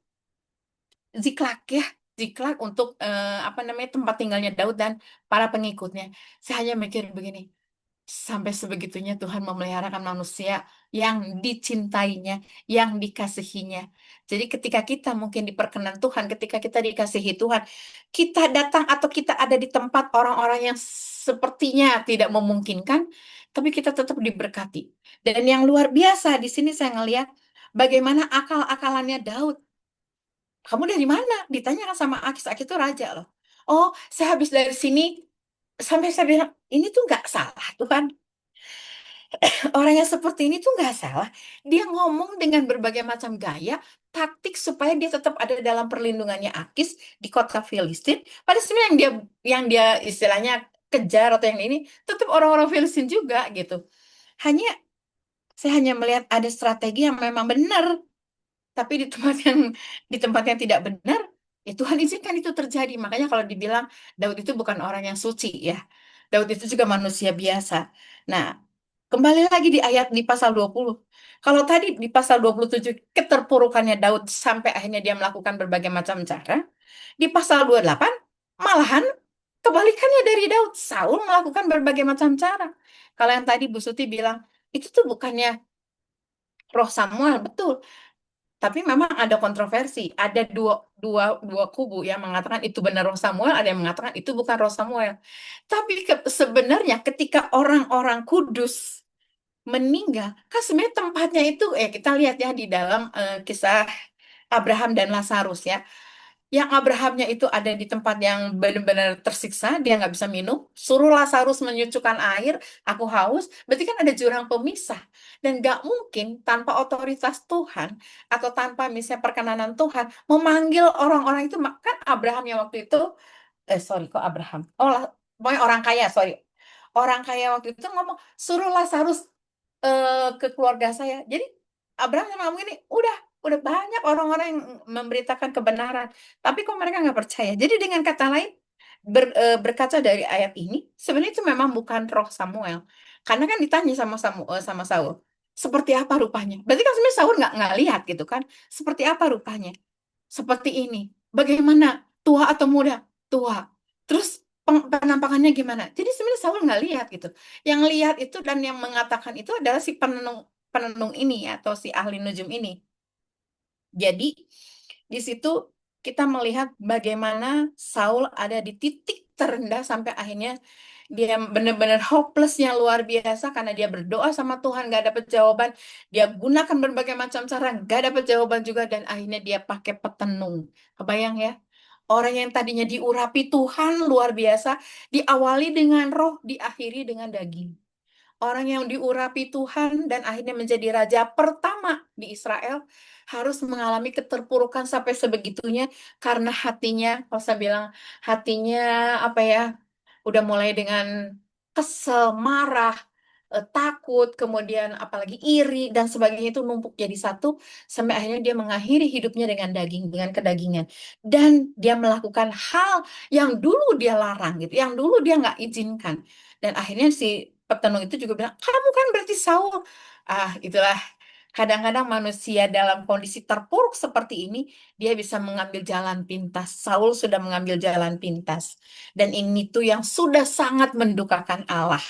B: Ziklag ya. Ziklag untuk apa namanya tempat tinggalnya Daud dan para pengikutnya. Saya hanya mikir begini, sampai sebegitunya Tuhan memeliharakan manusia yang dicintainya, yang dikasihinya. Jadi ketika kita mungkin diperkenan Tuhan, ketika kita dikasihi Tuhan, kita datang atau kita ada di tempat orang-orang yang sepertinya tidak memungkinkan, tapi kita tetap diberkati. Dan yang luar biasa di sini saya ngelihat bagaimana akal-akalannya Daud. Kamu dari mana? Ditanyakan sama Akis. Akis itu raja loh. Oh, saya habis dari sini. Sampai saya bilang, ini tuh nggak salah Tuhan. Orang yang seperti ini tuh nggak salah. Dia ngomong dengan berbagai macam gaya, taktik supaya dia tetap ada dalam perlindungannya Akis di kota Filistin. Padahal sebenarnya yang dia istilahnya kejar atau yang ini, tetap orang-orang Filistin juga gitu. Saya hanya melihat ada strategi yang memang benar. Tapi di tempat yang tidak benar, ya Tuhan izinkan itu terjadi. Makanya kalau dibilang Daud itu bukan orang yang suci ya. Daud itu juga manusia biasa. Nah, kembali lagi di pasal 20. Kalau tadi di pasal 27 keterpurukannya Daud sampai akhirnya dia melakukan berbagai macam cara, di pasal 28 malahan kebalikannya dari Daud. Saul melakukan berbagai macam cara. Kalau yang tadi Bu Suti bilang, itu tuh bukannya roh Samuel, betul. Tapi memang ada kontroversi, ada dua kubu yang mengatakan itu benar roh Samuel, ada yang mengatakan itu bukan roh Samuel. Tapi sebenarnya ketika orang-orang kudus meninggal, kan sebenarnya tempatnya itu, kita lihat ya di dalam kisah Abraham dan Lazarus ya. Yang Abrahamnya itu ada di tempat yang benar-benar tersiksa, dia nggak bisa minum. Suruh Lazarus menyucukkan air, aku haus. Berarti kan ada jurang pemisah. Dan nggak mungkin tanpa otoritas Tuhan atau tanpa misalnya perkenanan Tuhan memanggil orang-orang itu. Kan Abraham yang waktu itu, sorry kok Abraham. Pokoknya orang kaya, sorry. Orang kaya waktu itu ngomong, suruh Lazarus ke keluarga saya. Jadi Abraham sama ngomong ini, udah banyak orang-orang yang memberitakan kebenaran, tapi kok mereka nggak percaya. Jadi dengan kata lain, berkaca dari ayat ini, sebenarnya itu memang bukan roh Samuel, karena kan ditanya sama Saul, seperti apa rupanya? Berarti kan sebenarnya Saul nggak lihat gitu kan, seperti apa rupanya? Seperti ini. Bagaimana? Tua atau muda? Tua. Terus penampakannya gimana? Jadi sebenarnya Saul nggak lihat gitu. Yang lihat itu dan yang mengatakan itu adalah si penenung penenung ini atau si ahli nujum ini. Jadi di situ kita melihat bagaimana Saul ada di titik terendah sampai akhirnya dia benar-benar hopelessnya luar biasa karena dia berdoa sama Tuhan gak dapat jawaban. Dia gunakan berbagai macam cara gak dapat jawaban juga dan akhirnya dia pakai petenung. Kebayang ya? Orang yang tadinya diurapi Tuhan luar biasa, diawali dengan roh, diakhiri dengan daging. Orang yang diurapi Tuhan dan akhirnya menjadi raja pertama di Israel harus mengalami keterpurukan sampai sebegitunya karena hatinya, kalau saya bilang hatinya apa ya, udah mulai dengan kesel, marah, takut, kemudian apalagi iri dan sebagainya itu numpuk jadi satu sampai akhirnya dia mengakhiri hidupnya dengan daging, dengan kedagingan. Dan dia melakukan hal yang dulu dia larang gitu, yang dulu dia nggak izinkan. Dan akhirnya si petenung itu juga bilang, kamu kan berarti Saul. Itulah kadang-kadang manusia dalam kondisi terpuruk seperti ini, dia bisa mengambil jalan pintas. Saul sudah mengambil jalan pintas. Dan ini tuh yang sudah sangat mendukakan Allah.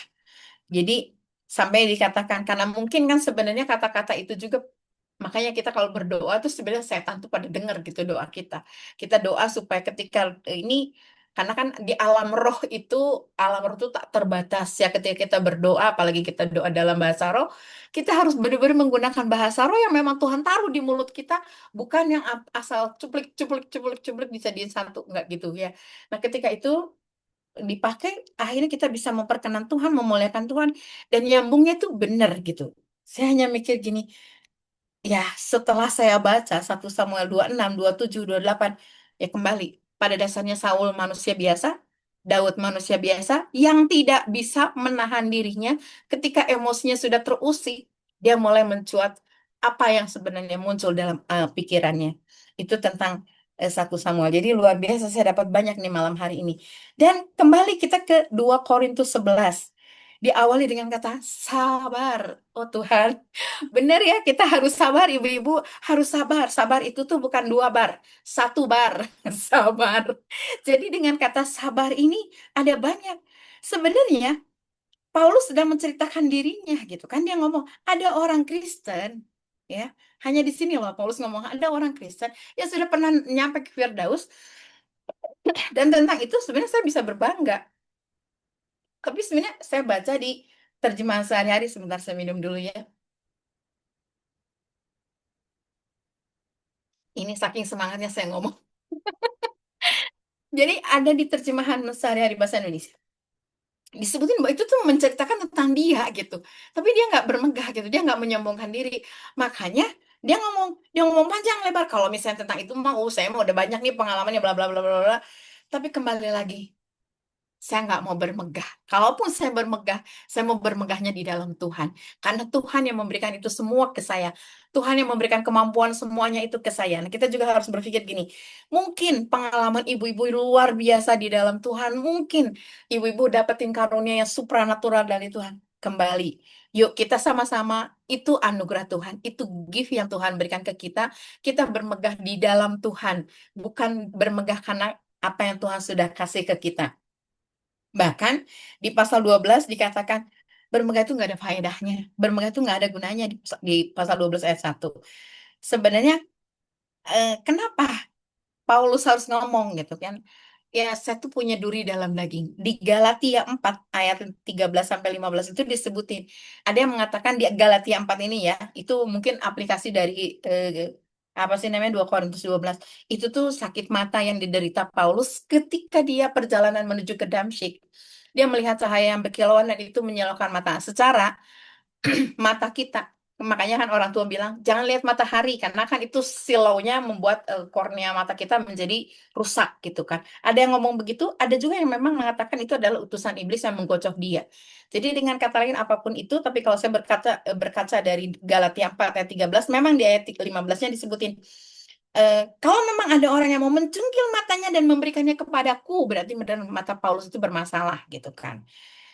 B: Jadi sampai dikatakan, karena mungkin kan sebenarnya kata-kata itu juga, makanya kita kalau berdoa tuh sebenarnya setan tuh pada dengar gitu doa kita. Kita doa supaya ketika ini, karena kan di alam roh itu tak terbatas ya ketika kita berdoa, apalagi kita doa dalam bahasa roh, kita harus benar-benar menggunakan bahasa roh yang memang Tuhan taruh di mulut kita, bukan yang asal cuplik cuplik cuplik cuplik dijadiin satu, enggak gitu ya. Nah, ketika itu dipakai, akhirnya kita bisa memperkenan Tuhan, memuliakan Tuhan, dan nyambungnya tuh benar gitu. Saya hanya mikir gini, ya setelah saya baca 1 Samuel 26, 27, 28, ya kembali, pada dasarnya Saul manusia biasa, Daud manusia biasa, yang tidak bisa menahan dirinya ketika emosinya sudah terusik, dia mulai mencuat apa yang sebenarnya muncul dalam pikirannya. Itu tentang 1 Samuel. Jadi luar biasa saya dapat banyak nih malam hari ini. Dan kembali kita ke 2 Korintus 11.
L: diawali dengan kata sabar. Oh Tuhan, benar ya, kita harus sabar, ibu-ibu harus sabar. Sabar itu tuh bukan 2 bar, 1 bar, sabar. Jadi dengan kata sabar ini ada banyak. Sebenarnya Paulus sedang menceritakan dirinya gitu kan, dia ngomong ada orang Kristen ya, hanya di sini loh Paulus ngomong ada orang Kristen yang sudah pernah nyampe ke Firdaus, dan tentang itu sebenarnya saya bisa berbangga. Tapi sebenarnya saya baca di terjemahan sehari-hari, sebentar saya minum dulu ya. Ini saking semangatnya saya ngomong. Jadi ada di terjemahan sehari-hari bahasa Indonesia. Disebutin bahwa itu tuh menceritakan tentang dia gitu. Tapi dia nggak bermegah gitu, dia nggak menyombongkan diri. Makanya dia ngomong panjang lebar kalau misalnya tentang itu mau saya mau udah banyak nih pengalamannya bla bla bla bla bla. Tapi kembali lagi, saya nggak mau bermegah. Kalaupun saya bermegah, saya mau bermegahnya di dalam Tuhan. Karena Tuhan yang memberikan itu semua ke saya. Tuhan yang memberikan kemampuan semuanya itu ke saya. Nah, kita juga harus berpikir gini, mungkin pengalaman ibu-ibu luar biasa di dalam Tuhan, mungkin ibu-ibu dapetin karunia yang supranatural dari Tuhan. Kembali, yuk kita sama-sama, itu anugerah Tuhan, itu gift yang Tuhan berikan ke kita bermegah di dalam Tuhan, bukan bermegah karena apa yang Tuhan sudah kasih ke kita. Bahkan di pasal 12 dikatakan bermegah itu nggak ada faedahnya. Bermegah itu nggak ada gunanya di pasal 12 ayat 1. Sebenarnya kenapa Paulus harus ngomong gitu kan? Ya, saya tuh punya duri dalam daging. Di Galatia 4 ayat 13 sampai 15 itu disebutin. Ada yang mengatakan di Galatia 4 ini ya, itu mungkin aplikasi dari apa sih namanya 2 Korintus 12. Itu tuh sakit mata yang diderita Paulus ketika dia perjalanan menuju ke Damsyik. Dia melihat cahaya yang berkilauan dan itu menyilaukan mata. Secara mata kita. Makanya kan orang tua bilang, jangan lihat matahari, karena kan itu silaunya membuat kornea mata kita menjadi rusak gitu kan. Ada yang ngomong begitu, ada juga yang memang mengatakan itu adalah utusan iblis yang menggocok dia. Jadi dengan kata lain apapun itu, tapi kalau saya berkaca dari Galatia 4 ayat 13, memang di ayat 15-nya disebutin, kalau memang ada orang yang mau mencungkil matanya dan memberikannya kepadaku, berarti mata Paulus itu bermasalah gitu kan.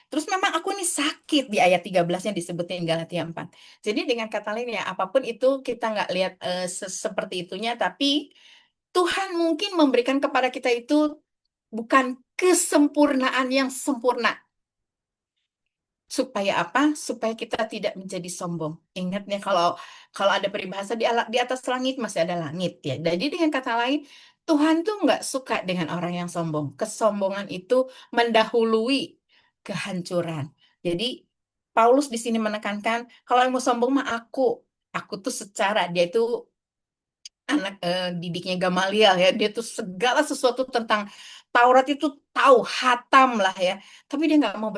L: Terus memang aku ini sakit di ayat 13-nya disebutin Galatia 4. Jadi dengan kata lain ya, apapun itu kita nggak lihat seperti itunya, tapi Tuhan mungkin memberikan kepada kita itu bukan kesempurnaan yang sempurna. Supaya apa? Supaya kita tidak menjadi sombong. Ingat ya, kalau ada peribahasa di atas langit masih ada langit ya. Jadi dengan kata lain, Tuhan tuh nggak suka dengan orang yang sombong. Kesombongan itu mendahului kehancuran. Jadi Paulus di sini menekankan, kalau yang mau sombong mah aku tuh secara dia itu anak didiknya Gamaliel ya, dia tuh segala sesuatu tentang Taurat itu tahu, hatam lah ya, tapi dia nggak mau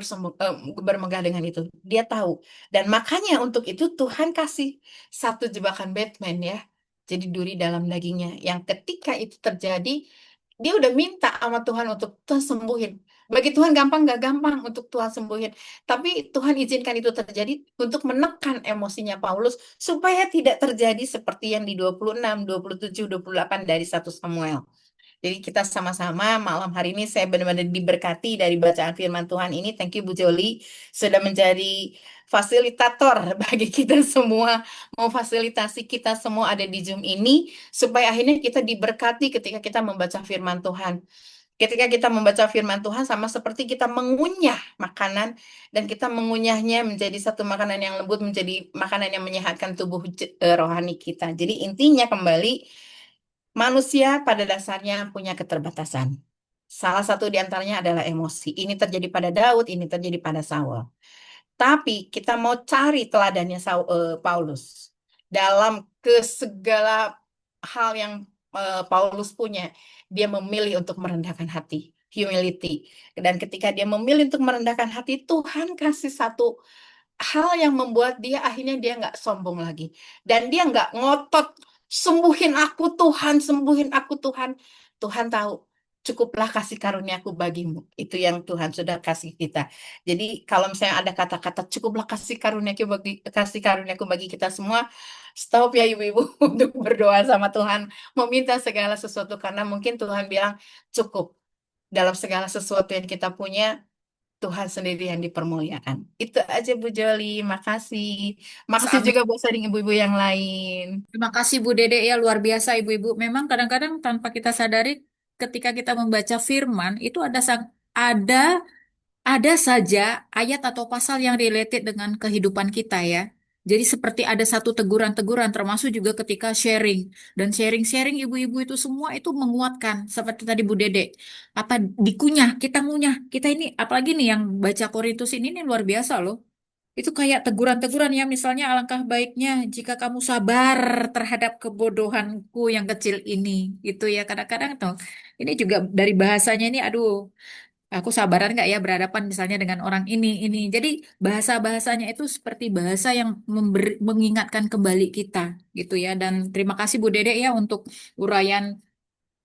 L: bermegah dengan itu, dia tahu, dan makanya untuk itu Tuhan kasih satu jebakan Batman ya, jadi duri dalam dagingnya, yang ketika itu terjadi dia udah minta sama Tuhan untuk Tuhan sembuhin. Bagi Tuhan gampang nggak gampang untuk Tuhan sembuhin, tapi Tuhan izinkan itu terjadi untuk menekan emosinya Paulus supaya tidak terjadi seperti yang di 26, 27, 28 dari 1 Samuel. Jadi kita sama-sama malam hari ini saya benar-benar diberkati dari bacaan firman Tuhan ini. Thank you Bu Joli sudah menjadi fasilitator bagi kita semua, memfasilitasi kita semua ada di Zoom ini supaya akhirnya kita diberkati ketika kita membaca firman Tuhan. Ketika kita membaca firman Tuhan sama seperti kita mengunyah makanan dan kita mengunyahnya menjadi satu makanan yang lembut, menjadi makanan yang menyehatkan tubuh rohani kita. Jadi intinya kembali, manusia pada dasarnya punya keterbatasan. Salah satu di antaranya adalah emosi. Ini terjadi pada Daud, ini terjadi pada Saul. Tapi kita mau cari teladannya Paulus dalam segala hal yang Paulus punya. Dia memilih untuk merendahkan hati, humility. Dan ketika dia memilih untuk merendahkan hati, Tuhan kasih satu hal yang membuat dia akhirnya dia nggak sombong lagi. Dan dia nggak ngotot, sembuhin aku Tuhan, sembuhin aku Tuhan. Tuhan tahu, cukuplah kasih karuniaku bagimu. Itu yang Tuhan sudah kasih kita. Jadi kalau misalnya ada kata-kata cukuplah kasih karuniaku bagi kita semua, stop ya ibu-ibu untuk berdoa sama Tuhan, meminta segala sesuatu karena mungkin Tuhan bilang cukup dalam segala sesuatu yang kita punya.
B: Tuhan sendiri yang dipermuliakan. Itu aja Bu Joli, makasih.
A: Mas
B: Makasih
A: Amin.
B: juga buat sharing ibu-ibu yang lain.
L: Terima kasih Bu Dede ya, luar biasa Ibu-ibu. Memang kadang-kadang tanpa kita sadari ketika kita membaca firman itu ada ada saja ayat atau pasal yang related dengan kehidupan kita ya. Jadi seperti ada satu teguran-teguran termasuk juga ketika sharing. Dan sharing-sharing ibu-ibu itu semua itu menguatkan. Seperti tadi Bu Dede. Apa dikunyah, kita ngunyah. Kita ini apalagi nih yang baca Korintus ini nih luar biasa loh. Itu kayak teguran-teguran ya, misalnya alangkah baiknya jika kamu sabar terhadap kebodohanku yang kecil ini. Gitu ya, kadang-kadang tuh. Ini juga dari bahasanya ini, aduh, aku sabaran nggak ya berhadapan misalnya dengan orang ini. Jadi bahasa-bahasanya itu seperti bahasa yang mengingatkan kembali kita gitu ya. Dan terima kasih Bu Dede ya untuk uraian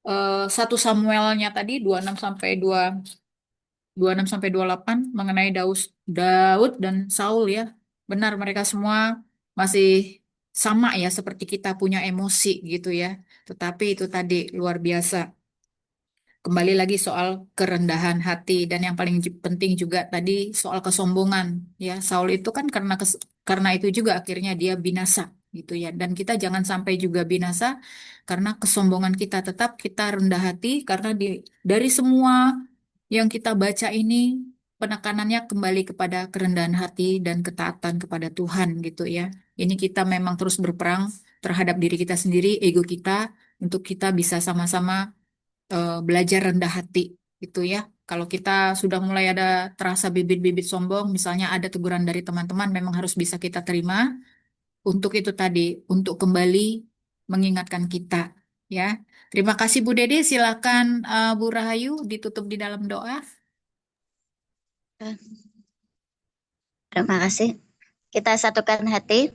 L: 1 Samuelnya tadi 26 sampai 26 sampai 28 mengenai Daud dan Saul ya. Benar mereka semua masih sama ya seperti kita punya emosi gitu ya. Tetapi itu tadi luar biasa. Kembali lagi soal kerendahan hati dan yang paling penting juga tadi soal kesombongan ya. Saul itu kan karena itu juga akhirnya dia binasa gitu ya. Dan kita jangan sampai juga binasa karena kesombongan kita, tetap kita rendah hati karena dari semua yang kita baca ini penekanannya kembali kepada kerendahan hati dan ketaatan kepada Tuhan gitu ya. Ini kita memang terus berperang terhadap diri kita sendiri, ego kita, untuk kita bisa sama-sama belajar rendah hati gitu ya. Kalau kita sudah mulai ada terasa bibit-bibit sombong, misalnya ada teguran dari teman-teman, memang harus bisa kita terima untuk itu tadi, untuk kembali mengingatkan kita ya. Terima kasih Bu Dede, silakan Bu Rahayu ditutup di dalam doa.
F: Terima kasih. Kita satukan hati.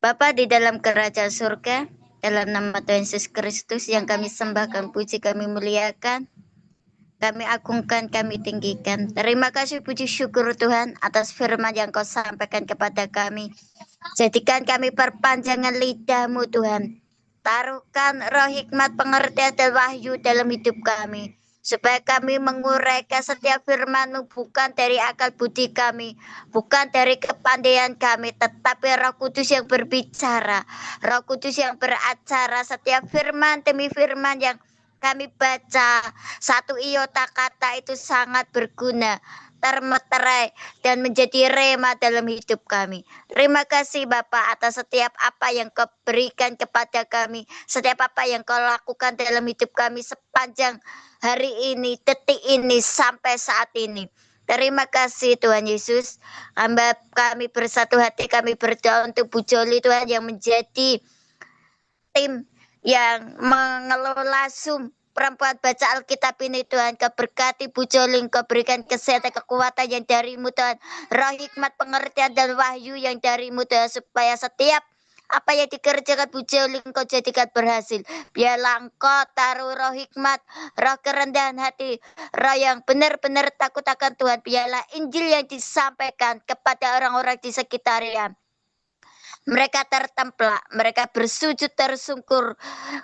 F: Bapa di dalam kerajaan surga, dalam nama Tuhan Yesus Kristus yang kami sembah, kami puji, kami muliakan, kami agungkan, kami tinggikan. Terima kasih, puji syukur Tuhan atas firman yang Kau sampaikan kepada kami. Jadikan kami perpanjangan lidahmu Tuhan. Taruhkan roh hikmat, pengertian, dan wahyu dalam hidup kami. Supaya kami menguraikan setiap firman-Mu bukan dari akal budi kami, bukan dari kepandaian kami, tetapi Roh Kudus yang berbicara, Roh Kudus yang beracara. Setiap firman demi firman yang kami baca, satu iota kata itu sangat berguna, termeterai, dan menjadi rema dalam hidup kami. Terima kasih Bapak atas setiap apa yang Kau berikan kepada kami, setiap apa yang Kau lakukan dalam hidup kami sepanjang hari ini, detik ini, sampai saat ini. Terima kasih Tuhan Yesus. Hamba kami bersatu hati, kami berdoa untuk Bu Joli Tuhan yang menjadi tim yang mengelola Zoom perempuan baca Alkitab ini Tuhan. Kau berkati Bu Joli, Kau berikan kesehatan, kekuatan yang dari-Mu Tuhan, roh hikmat, pengertian, dan wahyu yang dari-Mu Tuhan, supaya setiap apa yang dikerjakan Bu Joli Engkau jadikan berhasil. Biarlah Engkau taruh roh hikmat, roh kerendahan hati, roh yang benar-benar takut akan Tuhan. Biarlah Injil yang disampaikan kepada orang-orang di sekitarnya, mereka tertemplak, mereka bersujud tersungkur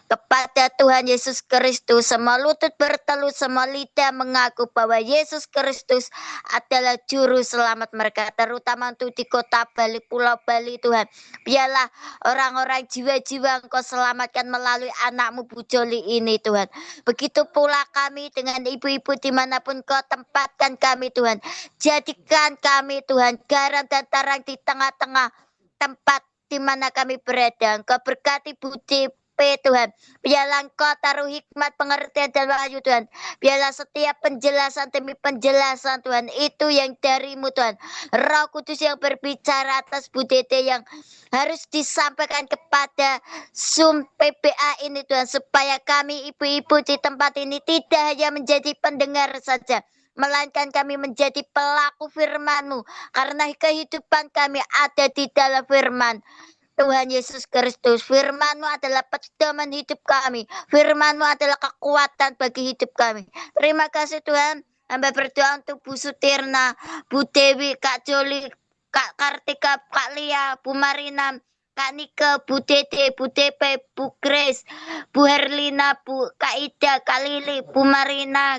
F: kepada Tuhan Yesus Kristus. Semua lutut bertelut, semua lidah mengaku bahwa Yesus Kristus adalah juru selamat mereka, terutama untuk di kota Bali, Pulau Bali Tuhan. Biarlah orang-orang jiwa-jiwa Engkau selamatkan melalui anak-Mu Bu Joli ini Tuhan. Begitu pula kami dengan ibu-ibu dimanapun Kau tempatkan kami Tuhan. Jadikan kami Tuhan garam dan terang di tengah-tengah tempat di mana kami berada. Engkau berkati Bu DP Tuhan. Biarlah Engkau taruh hikmat, pengertian, dan wahyu Tuhan. Biarlah setiap penjelasan demi penjelasan Tuhan itu yang dari-Mu Tuhan. Roh Kudus yang berbicara atas Bu Dede yang harus disampaikan kepada Zoom PBA ini Tuhan. Supaya kami ibu-ibu di tempat ini tidak hanya menjadi pendengar saja, melainkan kami menjadi pelaku firman-Mu, karena kehidupan kami ada di dalam firman Tuhan Yesus Kristus. Firman-Mu adalah pedoman hidup kami, firman-Mu adalah kekuatan bagi hidup kami. Terima kasih Tuhan. Hamba berdoa untuk Bu Sutirna, Bu Dewi, Kak Joli, Kak Kartika, Kak Lia, Bu Marina, Kak Nike, Bu Dede, Bu DP, Bu Grace, Bu Herlina, Bu Kak Ida, Kak Lili, Bu Marina,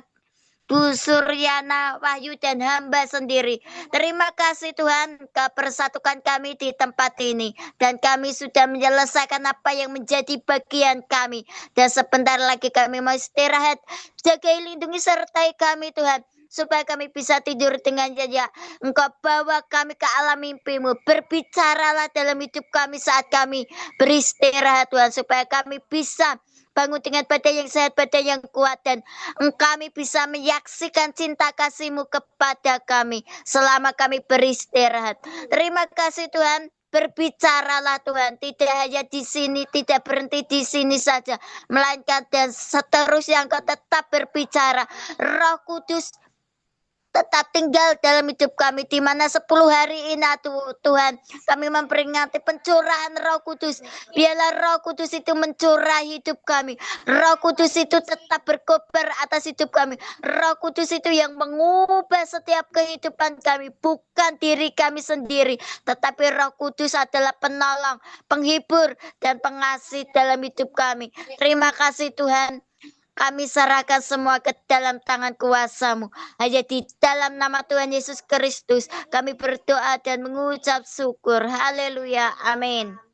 F: Bu Suryana Wahyu dan hamba sendiri. Terima kasih Tuhan, Kau persatukan kami di tempat ini. Dan kami sudah menyelesaikan apa yang menjadi bagian kami. Dan sebentar lagi kami mau istirahat. Jagai, lindungi, sertai kami Tuhan. Supaya kami bisa tidur dengan nyenyak. Engkau bawa kami ke alam mimpi-Mu. Berbicaralah dalam hidup kami saat kami beristirahat Tuhan. Supaya kami bisa bangun dengan badan yang sehat, badan yang kuat. Dan kami bisa menyaksikan cinta kasih-Mu kepada kami. Selama kami beristirahat. Terima kasih Tuhan. Berbicaralah Tuhan, tidak hanya di sini, tidak berhenti di sini saja, melainkan dan seterusnya Engkau tetap berbicara. Roh Kudus tetap tinggal dalam hidup kami, di mana 10 hari ini Tuhan kami memperingati pencurahan Roh Kudus. Biarlah Roh Kudus itu mencurah hidup kami. Roh Kudus itu tetap berkobar atas hidup kami. Roh Kudus itu yang mengubah setiap kehidupan kami, bukan diri kami sendiri, tetapi Roh Kudus adalah penolong, penghibur, dan pengasih dalam hidup kami. Terima kasih Tuhan. Kami serahkan semua ke dalam tangan kuasa-Mu. Hanya di dalam nama Tuhan Yesus Kristus kami berdoa dan mengucap syukur. Haleluya. Amin.